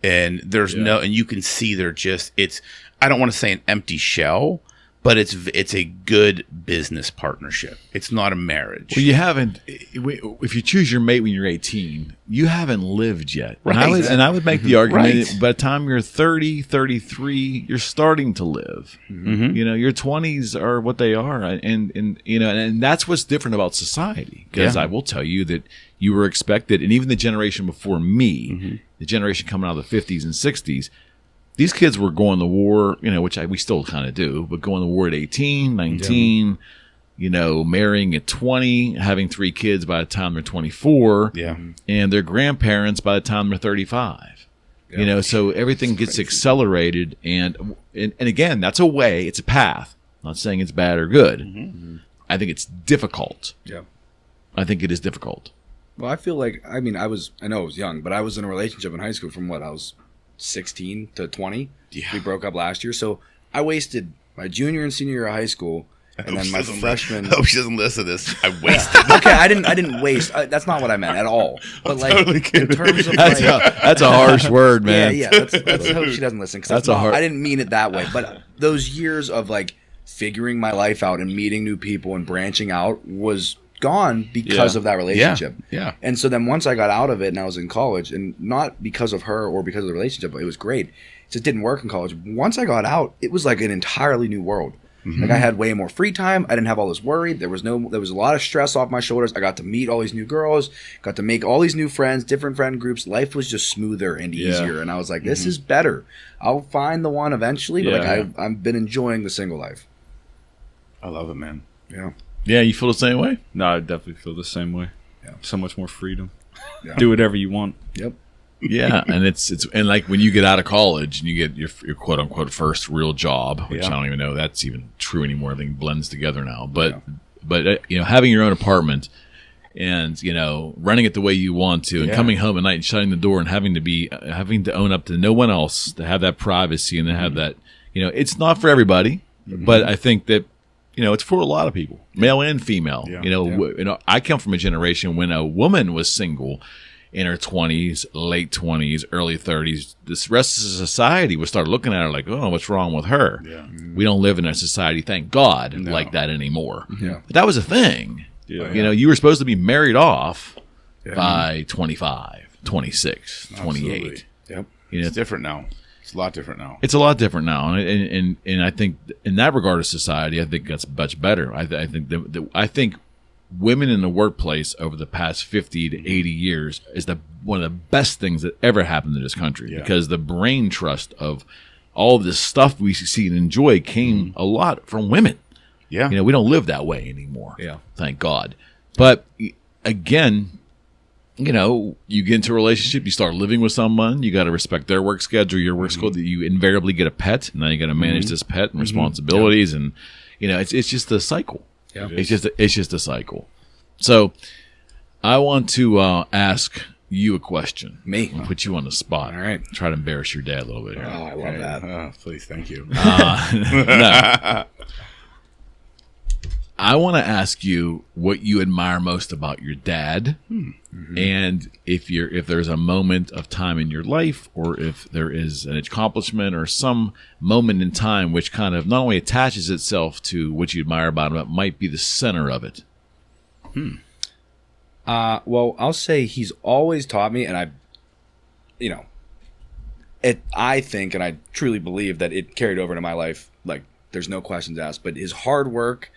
And there's and you can see I don't want to say an empty shell, but it's a good business partnership. It's not a marriage. Well, you haven't. If you choose your mate when you're 18, you haven't lived yet. Right. And I would make the argument Right. by the time you're 30, 33, you're starting to live. Your 20s are what they are, and that's what's different about society. Because I will tell you that you were expected, and even the generation before me, the generation coming out of the 50s and 60s, these kids were going to war, which we still kind of do, but going to war at 18, 19, marrying at 20, having 3 kids by the time they're 24, and their grandparents by the time they're 35. So everything gets accelerated, and again, that's a way, it's a path. I'm not saying it's bad or good. Mm-hmm. I think it's difficult. Yeah. I think it is difficult. Well, I feel like, I know I was young, but I was in a relationship in high school from I was 16 to 20. Yeah. We broke up last year. So I wasted my junior and senior year of high school. And then my freshman. I hope she doesn't listen to this. I wasted. Okay, I didn't waste. That's not what I meant at all. But totally in terms of that's a harsh word, man. Yeah. Let's hope she doesn't listen, because I didn't mean it that way. But those years of figuring my life out and meeting new people and branching out was gone because of that relationship. Yeah. And so then once I got out of it and I was in college, and not because of her or because of the relationship, but it was great. It just didn't work in college. Once I got out, it was like an entirely new world. Mm-hmm. I had way more free time. I didn't have all this worry. There was a lot of stress off my shoulders. I got to meet all these new girls, got to make all these new friends, different friend groups. Life was just smoother and easier. And I was like, this is better. I'll find the one eventually, but I've been enjoying the single life. I love it, man. Yeah. Yeah, you feel the same way? No, I definitely feel the same way. Yeah. So much more freedom. Yeah. Do whatever you want. Yep. Yeah, and it's and when you get out of college and you get your quote unquote first real job, which I don't even know that's even true anymore. I think it blends together now. But having your own apartment and running it the way you want to, and coming home at night and shutting the door and having to own up to no one else, to have that privacy and to have that it's not for everybody, but I think that it's for a lot of people, male and female. I come from a generation when a woman was single in her 20s, late 20s, early 30s, this rest of society would start looking at her like, oh, what's wrong with her? Yeah. We don't live in a society, thank God, like that anymore. Yeah. But that was a thing. Yeah. You were supposed to be married off by 25, 26, 28. Absolutely. Yep. It's different now. It's a lot different now. It's a lot different now. And I think in that regard of society, I think that's much better. I think women in the workplace over the past 50 to 80 years is one of the best things that ever happened to this country, because the brain trust of all of this stuff we see and enjoy came a lot from women. Yeah. We don't live that way anymore. Yeah. Thank God. But again, you get into a relationship, you start living with someone, you got to respect their work schedule, your work schedule. You invariably get a pet, and now you got to manage this pet and responsibilities, and it's just a cycle. Yeah. It's just a cycle. So I want to ask you a question. Me? I'll put you on the spot. All right. Try to embarrass your dad a little bit here. Oh, I love that. Please, thank you. No. I want to ask you what you admire most about your dad, and if there's a moment of time in your life, or if there is an accomplishment or some moment in time which kind of not only attaches itself to what you admire about him, but might be the center of it. Well, I'll say he's always taught me, and I think, and I truly believe that it carried over into my life. There's no questions asked, but his hard work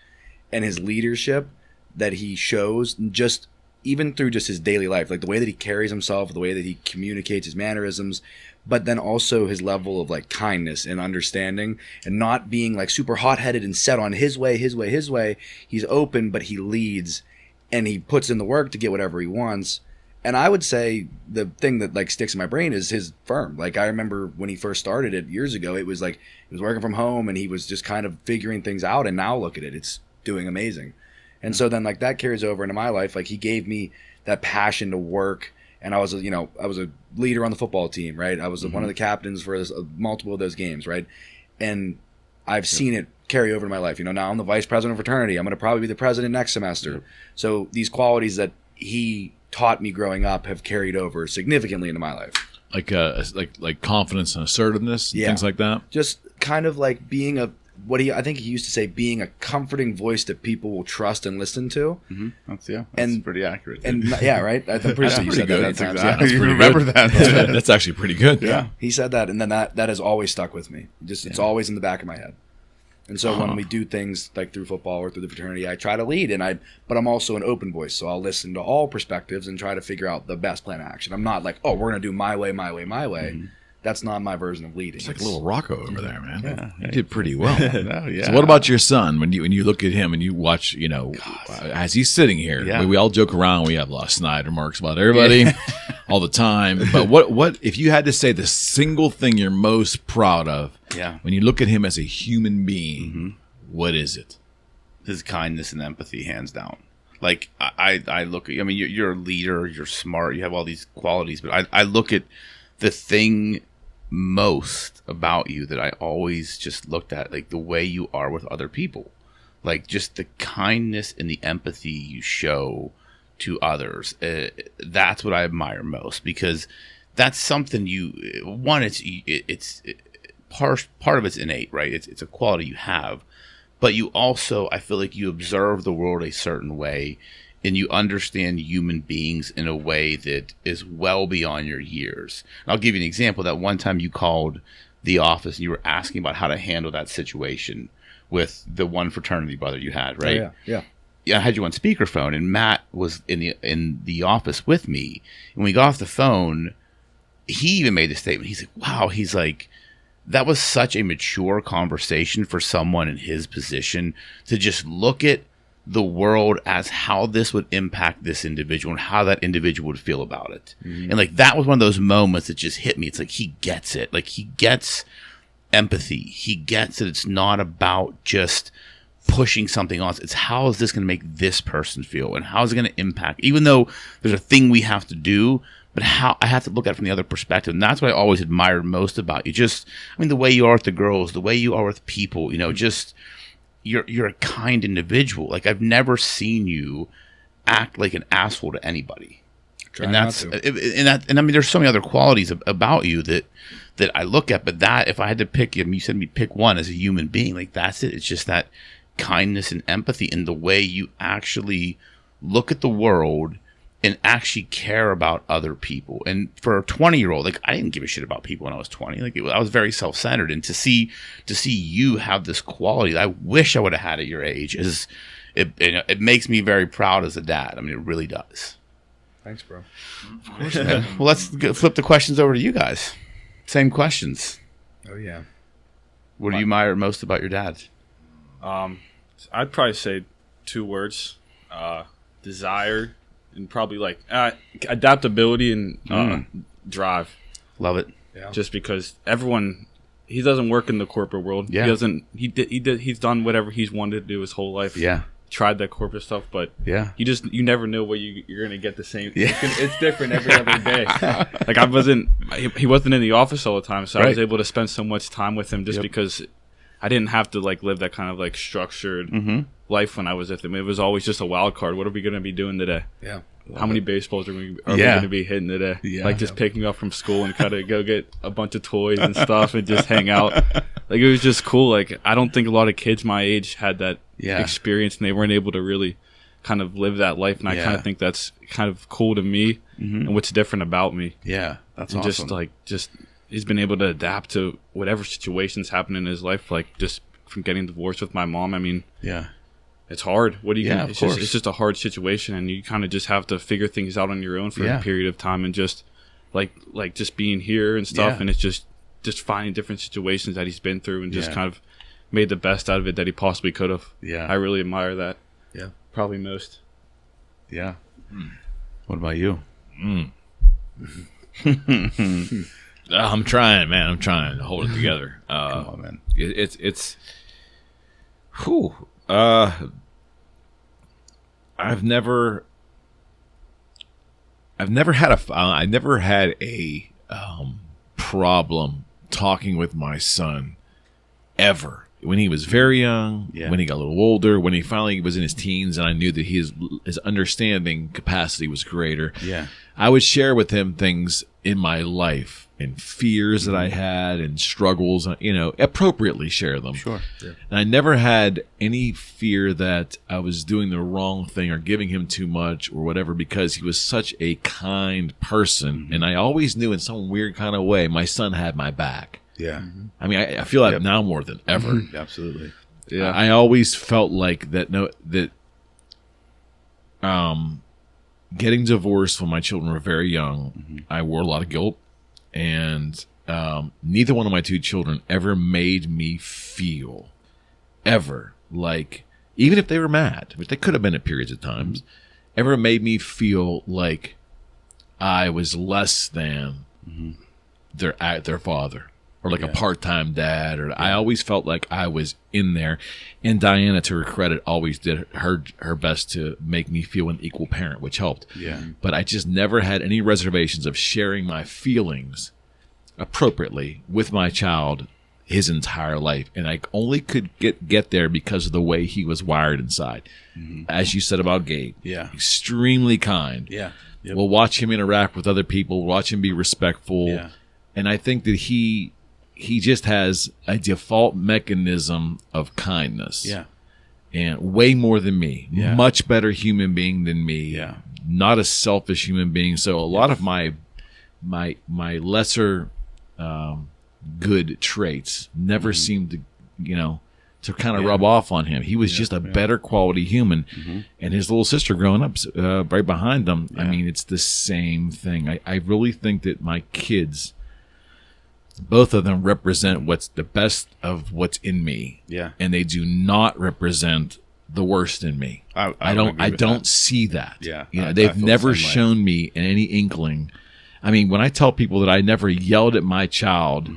and his leadership that he shows, just even through just his daily life, the way that he carries himself, the way that he communicates, his mannerisms, but then also his level of kindness and understanding, and not being super hot-headed and set on his way. He's open, but he leads, and he puts in the work to get whatever he wants. And I would say the thing that sticks in my brain is his firm. I remember when he first started it years ago, it was he was working from home and he was just kind of figuring things out, and now look at it, it's doing amazing. And so then that carries over into my life. He gave me that passion to work, and I was a leader on the football team, right? I was one of the captains for multiple of those games, right? And I've seen it carry over to my life. Now I'm the vice president of fraternity. I'm going to probably be the president next semester. So these qualities that he taught me growing up have carried over significantly into my life. Like confidence and assertiveness and things like that. Just kind of being I think he used to say, being a comforting voice that people will trust and listen to. Mm-hmm. That's pretty accurate. And right, I'm pretty sure you said good. that. That's exactly. You remember that? That's actually pretty good. Yeah, he said that, and then that has always stuck with me. It's always in the back of my head. And so when we do things through football or through the fraternity, I try to lead, but I'm also an open voice, so I'll listen to all perspectives and try to figure out the best plan of action. I'm not we're gonna do my way. Mm-hmm. that's not my version of leading. It's like a little Rocco over there, man. Yeah. You did pretty well. Yeah. So what about your son? When you look at him and you watch, as he's sitting here, Yeah. we all joke around. We have a lot of snide remarks about everybody all the time. But what if you had to say the single thing you're most proud of when you look at him as a human being, what is it? His kindness and empathy, hands down. Like I look at, I mean, you're a leader, you're smart, you have all these qualities, but I look at the thing most about you that I always just looked at, like the way you are with other people, like just the kindness and the empathy you show to others. That's what I admire most, because that's something it's part of it's innate, right? It's a quality you have, but you also, I feel like you observe the world a certain way, and you understand human beings in a way that is well beyond your years. And I'll give you an example. That one time you called the office and you were asking about how to handle that situation with the one fraternity brother you had, right? Oh, yeah. I had you on speakerphone, and Matt was in the office with me. And when we got off the phone, he even made the statement. He's like, wow, he's like, that was such a mature conversation for someone in his position to just look at the world as how this would impact this individual and how that individual would feel about it. And like, that was one of those moments that just hit me. It's like, he gets it. Like, he gets empathy. He gets that it's not about just pushing something on. It's how is this going to make this person feel, and how is it going to impact, even though there's a thing we have to do, but how I have to look at it from the other perspective. And that's what I always admired most about you. Just, I mean, the way you are with the girls, the way you are with people, just, you're a kind individual. Like, I've never seen you act like an asshole to anybody. And that's, and I mean, there's so many other qualities about you that I look at, but that, if I had to pick him, you said me pick one as a human being, like, that's it. It's just that kindness and empathy and the way you actually look at the world and actually care about other people. And for a 20-year-old, like, I didn't give a shit about people when I was 20. Like, I was very self-centered. And to see you have this quality that I wish I would have had at your age it makes me very proud as a dad. I mean, it really does. Thanks, bro. Of course, man. Well, let's flip the questions over to you guys. Same questions. Oh, yeah. What do you admire most about your dad? I'd probably say 2 words: desire, and probably like adaptability and drive. Love it. Yeah. Just because he doesn't work in the corporate world. Yeah. He's done whatever he's wanted to do his whole life. Yeah. Tried that corporate stuff, but yeah, you never know what you're gonna get the same. Yeah. It's different every other day. Like, he wasn't in the office all the time, so I was able to spend so much time with him just because I didn't have to like live that kind of like structured life when I was with him. It was always just a wild card. What are we gonna be doing today? Yeah. How many baseballs are we going to be hitting today? Yeah. Like, just picking up from school and kind of go get a bunch of toys and stuff and just hang out. Like, it was just cool. Like, I don't think a lot of kids my age had that experience, and they weren't able to really kind of live that life. And I kind of think that's kind of cool to me and what's different about me. Yeah, that's and awesome. Just he's been able to adapt to whatever situations happen in his life. Like, just from getting divorced with my mom. I mean, it's hard. What do you? It's just a hard situation, and you kind of just have to figure things out on your own for a period of time, and just like just being here and stuff. And it's just finding different situations that he's been through, and just kind of made the best out of it that he possibly could have. Yeah, I really admire that. Yeah, probably most. Yeah. What about you? I'm trying, man. I'm trying to hold it together. Come on, man. It's. Whew. I've never had a problem talking with my son ever. When he was very young, when he got a little older, when he finally was in his teens, and I knew that his understanding capacity was greater. Yeah, I would share with him things in my life and fears that I had and struggles, appropriately share them. Sure. Yeah. And I never had any fear that I was doing the wrong thing or giving him too much or whatever, because he was such a kind person. And I always knew in some weird kind of way my son had my back. Yeah. I mean, I feel that now more than ever. Absolutely. Yeah. I always felt like that getting divorced when my children were very young, I wore a lot of guilt. And neither one of my two children ever made me feel ever like, even if they were mad, which they could have been at periods of times, ever made me feel like I was less than their father, or like a part-time dad, or I always felt like I was in there. And Diana, to her credit, always did her best to make me feel an equal parent, which helped. Yeah. But I just never had any reservations of sharing my feelings appropriately with my child his entire life. And I only could get there because of the way he was wired inside. As you said about Gabe. Yeah. Extremely kind. Yeah. Yep. We'll watch him interact with other people, watch him be respectful. Yeah. And I think that he just has a default mechanism of kindness. Yeah. And way more than me. Yeah. Much better human being than me. Yeah. Not a selfish human being. So a lot of my lesser good traits never seemed to, to kind of rub off on him. He was just a better quality human. And his little sister growing up right behind him, I mean, it's the same thing. I really think that my kids, both of them represent what's the best of what's in me. Yeah. And they do not represent the worst in me. I don't see that. Yeah. They've never shown me in any inkling. I mean, when I tell people that I never yelled at my child,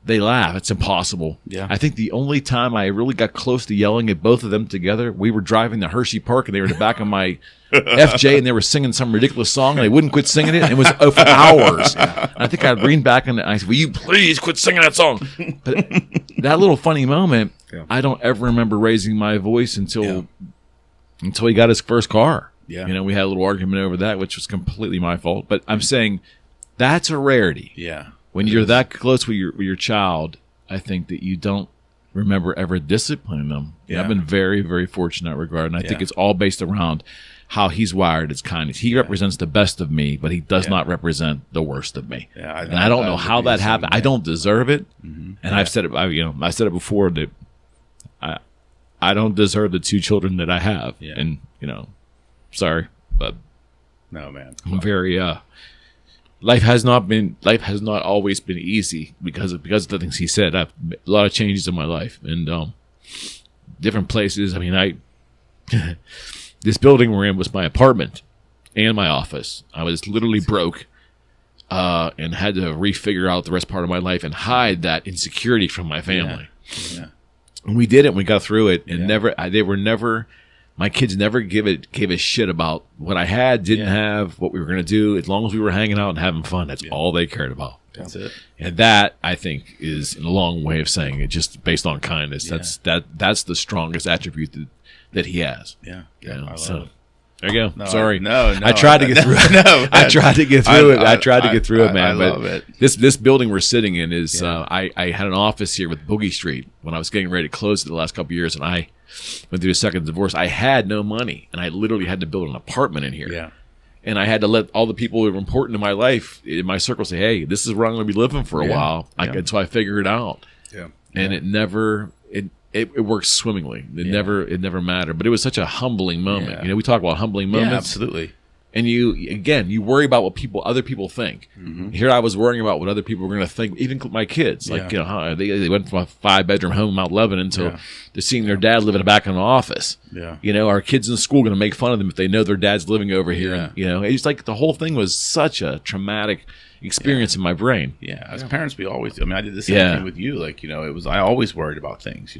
they laugh. It's impossible. Yeah. I think the only time I really got close to yelling at both of them together, we were driving to Hershey Park, and they were in the back of my FJ, and they were singing some ridiculous song, and they wouldn't quit singing it, and it was for hours. And I think I'd lean back and I said, "Will you please quit singing that song?" But that little funny moment, I don't ever remember raising my voice until he got his first car. Yeah. We had a little argument over that, which was completely my fault. But I'm saying that's a rarity. Yeah. When you're that close with your child, I think that you don't remember ever disciplining them. Yeah. I've been very, very fortunate in that regard. And I think it's all based around how he's wired as kindness. He represents the best of me, but he does not represent the worst of me. Yeah, and I don't know how that happened. I don't deserve it. And I've said it. I said it before that I don't deserve the two children that I have. Yeah. And sorry, but no, man. I'm very life has not always been easy because of the things he said. I've made a lot of changes in my life and different places. I mean, this building we're in was my apartment and my office. I was literally broke and had to refigure out the rest part of my life and hide that insecurity from my family. Yeah. And we did it. We got through it, and my kids never gave a shit about what I had, didn't have, what we were going to do. As long as we were hanging out and having fun, that's all they cared about. That's it. And that, I think, is a long way of saying it, just based on kindness. Yeah. That's the strongest attribute that he has. Yeah. I love it. There you go. No, Sorry. No. I tried to get through it. No, I tried to get through it. I tried to get through it, man. I but love it. This building we're sitting in is, I had an office here with Boogie Street when I was getting ready to close it the last couple of years, and I went through a second divorce. I had no money, and I literally had to build an apartment in here. Yeah. And I had to let all the people who were important in my life, in my circle, say, "Hey, this is where I'm going to be living for a while." Until I figure it out. Yeah. And it never, it works swimmingly. It never mattered. But it was such a humbling moment. Yeah. We talk about humbling moments. Yeah, absolutely. And you worry about what other people think. Here I was worrying about what other people were going to think, even my kids. Like, they went from a 5-bedroom home in Mount Lebanon to they're seeing their dad live in the back of an office. Yeah. Our kids in school are going to make fun of them if they know their dad's living over here. Yeah. And, it's like the whole thing was such a traumatic experience in my brain. Yeah. As parents, we always, I did the same thing with you. Like, it was, I always worried about things,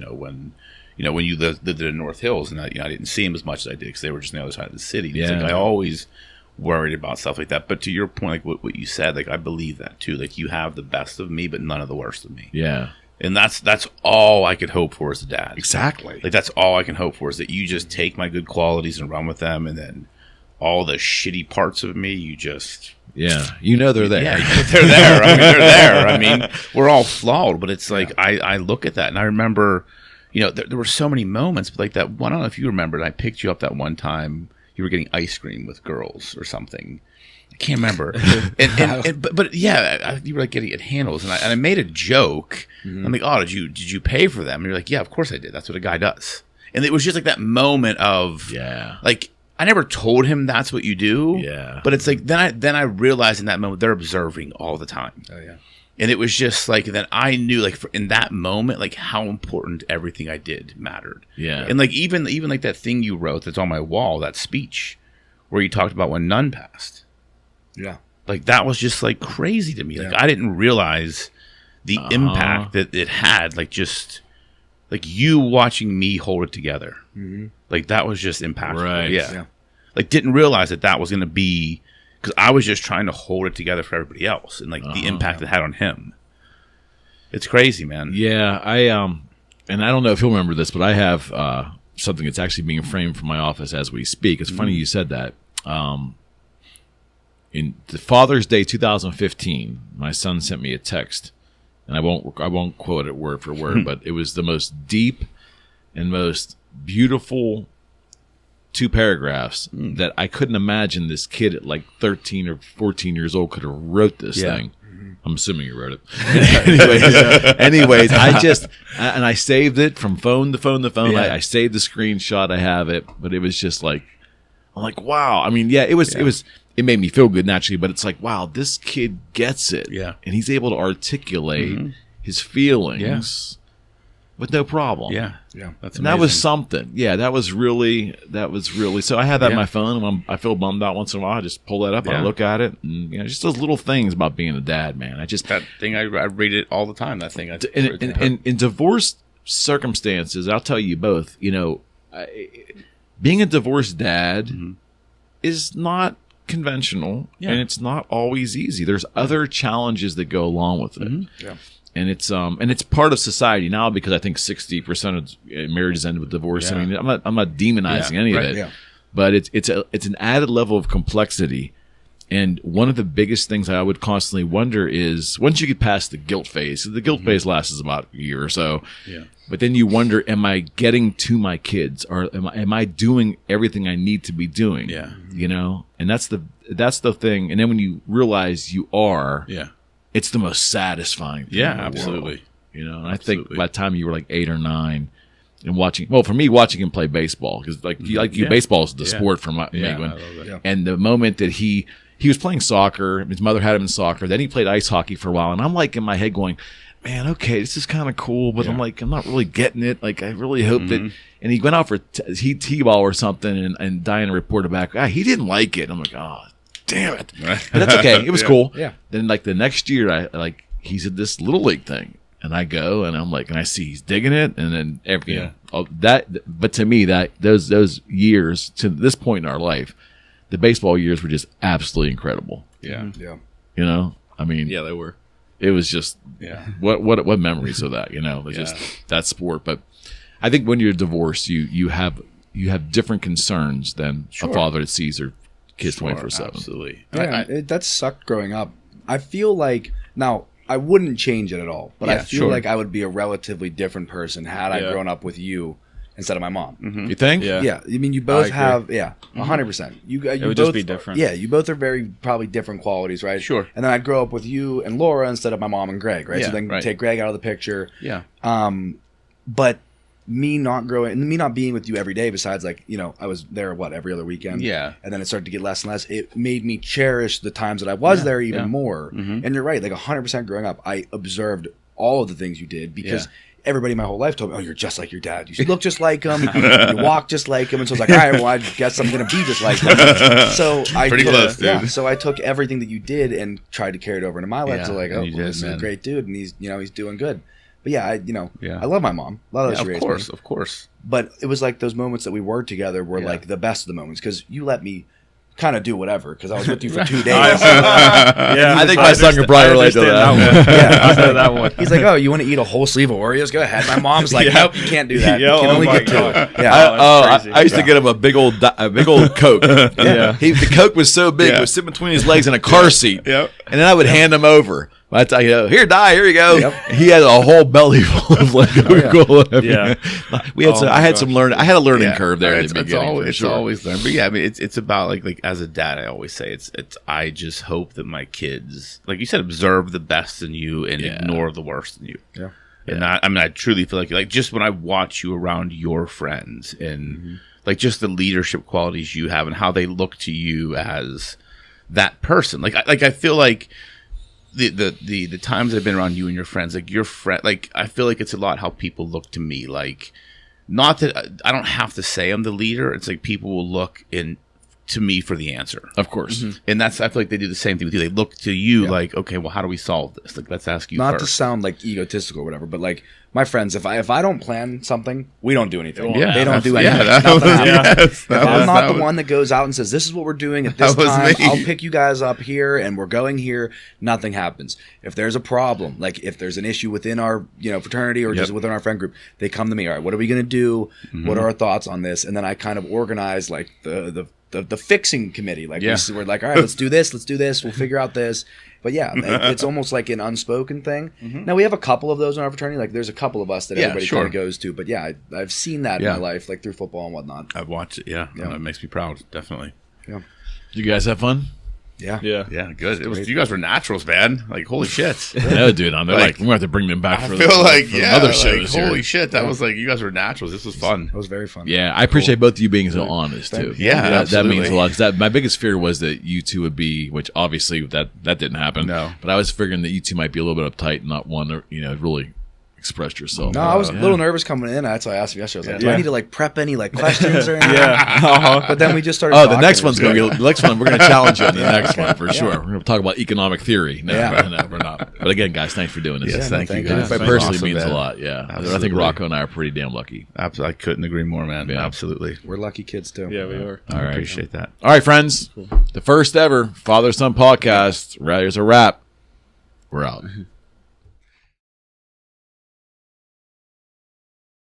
when you lived in North Hills, and I didn't see them as much as I did because they were just on the other side of the city. It's like I always worried about stuff like that. But to your point, like what you said, like I believe that too. Like you have the best of me, but none of the worst of me. Yeah. And that's all I could hope for as a dad. Exactly. Like that's all I can hope for is that you just take my good qualities and run with them, and then all the shitty parts of me, you just they're there. Yeah, they're there. They're there. We're all flawed, but it's like I look at that and I remember, there were so many moments, but like that one. I don't know if you remember. I picked you up that one time. You were getting ice cream with girls or something. I can't remember. But you were like getting it handles, and I made a joke. I'm like, "Oh, did you pay for them?" And you're like, "Yeah, of course I did. That's what a guy does." And it was just like that moment of like I never told him that's what you do. Yeah. But it's like then I realized in that moment they're observing all the time. Oh yeah. And it was just like, then I knew, like, in that moment, like, how important everything I did mattered. Yeah. And, like, even like that thing you wrote that's on my wall, that speech where you talked about when Nunn passed. Yeah. Like, that was just, like, crazy to me. Like, I didn't realize the impact that it had. Like, just, like, you watching me hold it together. Mm-hmm. Like, that was just impactful. Right. Yeah. Like, didn't realize that was going to be, because I was just trying to hold it together for everybody else, and like the impact it had on him. It's crazy, man. Yeah, and I don't know if you'll remember this, but I have something that's actually being framed from my office as we speak. It's funny you said that. In the Father's Day 2015, my son sent me a text, and I won't quote it word for word, but it was the most deep and most beautiful 2 paragraphs that I couldn't imagine this kid at like 13 or 14 years old could have wrote this thing. I'm assuming you wrote it. anyways, I saved it from phone to phone to phone. I saved the screenshot. I have it, but it was just like, I'm like, wow. I mean, it made me feel good naturally, but it's like, wow, this kid gets it. Yeah. And he's able to articulate his feelings with no problem. Yeah. That's amazing. That was something. Yeah, that was really. So I had that on my phone. When I feel bummed out once in a while, I just pull that up and I look at it, and just those little things about being a dad, man. That thing I read it all the time. That thing. In divorce circumstances, I'll tell you both. Being a divorced dad is not conventional, and it's not always easy. There's other challenges that go along with it. Yeah. And it's part of society now, because I think 60% of marriages end with divorce. Yeah. I mean, I'm not demonizing any of it, but it's an added level of complexity. And one of the biggest things I would constantly wonder is, once you get past the guilt phase, the guilt phase lasts about a year or so. Yeah. But then you wonder, am I getting to my kids, or am I doing everything I need to be doing? Yeah. And that's the thing. And then when you realize you are, it's the most satisfying thing in the absolutely. World, and I think by the time you were like 8 or 9 and watching him play baseball, because baseball is the sport for me. I love it. Yeah. And the moment that he was playing soccer, his mother had him in soccer, then he played ice hockey for a while, and I'm like in my head going, man, okay, this is kind of cool, but I'm like, I'm not really getting it. Like, I really hope that. And he went out for T-ball or something, and Diana reported back, he didn't like it. I'm like, oh, damn it. But that's okay. It was cool. Yeah. Then like the next year, he's at this little league thing, and I go, and I'm like, and I see he's digging it, and then but to me, that those years to this point in our life, the baseball years were just absolutely incredible. Yeah. Yeah. I mean, they were. It was just what memories of that, just that sport. But I think when you're divorced, you have different concerns than a father that sees their kids 24/7. Absolutely. Yeah, that sucked growing up. I feel like now I wouldn't change it at all, but I feel like I would be a relatively different person had I grown up with you instead of my mom. Mm-hmm. You think? Yeah. I mean, you both have 100%. You it would both, just be different. Yeah, you both are very probably different qualities, right? Sure. And then I'd grow up with you and Laura instead of my mom and Greg, right? Yeah, so then take Greg out of the picture. Yeah. But me not being with you every day, besides I was there every other weekend. Yeah. And then it started to get less and less. It made me cherish the times that I was there even more. Mm-hmm. And you're right, 100% growing up, I observed all of the things you did because everybody my whole life told me, oh, you're just like your dad. You look just like him. You walk just like him. And so I was like, all right, well, I guess I'm going to be just like him. So close, dude. Yeah, so I took everything that you did and tried to carry it over into my life. So this is a great dude, and he's doing good. But I love my mom. A lot of those of course. But it was like those moments that we were together were like the best of the moments, because you let me kind of do whatever, because I was with you for 2 days. I think my son could probably relate to that one. I know that one. He's like, oh, you want to eat a whole sleeve of Oreos? Go ahead. My mom's like, nope, you can't do that. You can only get 2. I used to get him a big old Coke. The Coke was so big, it was sitting between his legs in a car seat. And then I would hand him over. I tell you, here you go. Yep. He had a whole belly full of Coca-Cola. I had some learning. I had a learning curve there at the beginning. It's always learning. But I mean, it's about like as a dad, I always say it's. I just hope that my kids, like you said, observe the best in you and ignore the worst in you. Yeah. And I truly feel like just when I watch you around your friends and like just the leadership qualities you have and how they look to you as that person, like I feel like the times I've been around you and your friends, like your friend, like I feel like it's a lot how people look to me. Like, not that I don't have to say I'm the leader. It's like people will look to me for the answer. Of course. And I feel like they do the same thing with you. They look to you like, okay, well, how do we solve this? Like, let's ask you Not first. to sound like egotistical or whatever, but like my friends, if I don't plan something, we don't do anything. Yeah, they don't do that's- anything. yeah, that Nothing was- happens. yes, that If I'm was- not that the was- one that goes out and says, this is what we're doing at this That was time, me. I'll pick you guys up here and we're going here, nothing happens. If there's a problem, like if there's an issue within our fraternity or just within our friend group, they come to me. All right, what are we going to do? What are our thoughts on this? And then I kind of organize like the fixing committee. Like we're like, all right, let's do this. We'll figure out this. But yeah, it's almost like an unspoken thing. Now we have a couple of those in our fraternity. Like there's a couple of us that everybody kind of goes to. But yeah, I've seen that in my life, like through football and whatnot. I've watched it. Yeah. It makes me proud. Definitely. Yeah. You guys have fun? Yeah. Yeah. Good. It was. You guys were naturals, man. Like, holy shit. No, dude. They're like, we're going to have to bring them back I for feel like, for other shows. holy here. shit. That was like, you guys were naturals. This was fun. It was very fun. Yeah, I appreciate both of you being so honest too. Yeah, that absolutely. means a lot. 'Cause my biggest fear was that you two would be, which obviously that didn't happen. No. But I was figuring that you two might be a little bit uptight and not want to, really express yourself. No, I was a little nervous coming in. That's why I asked him yesterday. I was like, do I need to like prep any like questions or anything? But then we just started Oh, talking. the next It one's was going to be the next one. We're going to challenge you on the next one for Yeah. sure. We're going to talk about economic theory. No, we're not. But again, guys, thanks for doing this. Yes, thank you thank guys. It It's personally awesome, means man. a lot. Yeah, I Absolutely. think Rocco and I are pretty damn lucky. Absolutely. I couldn't agree more, man. Yeah. Absolutely. We're lucky kids too. Yeah, we are. All I right. appreciate that. All right, friends. The first ever father-son podcast. Here's a wrap. We're out.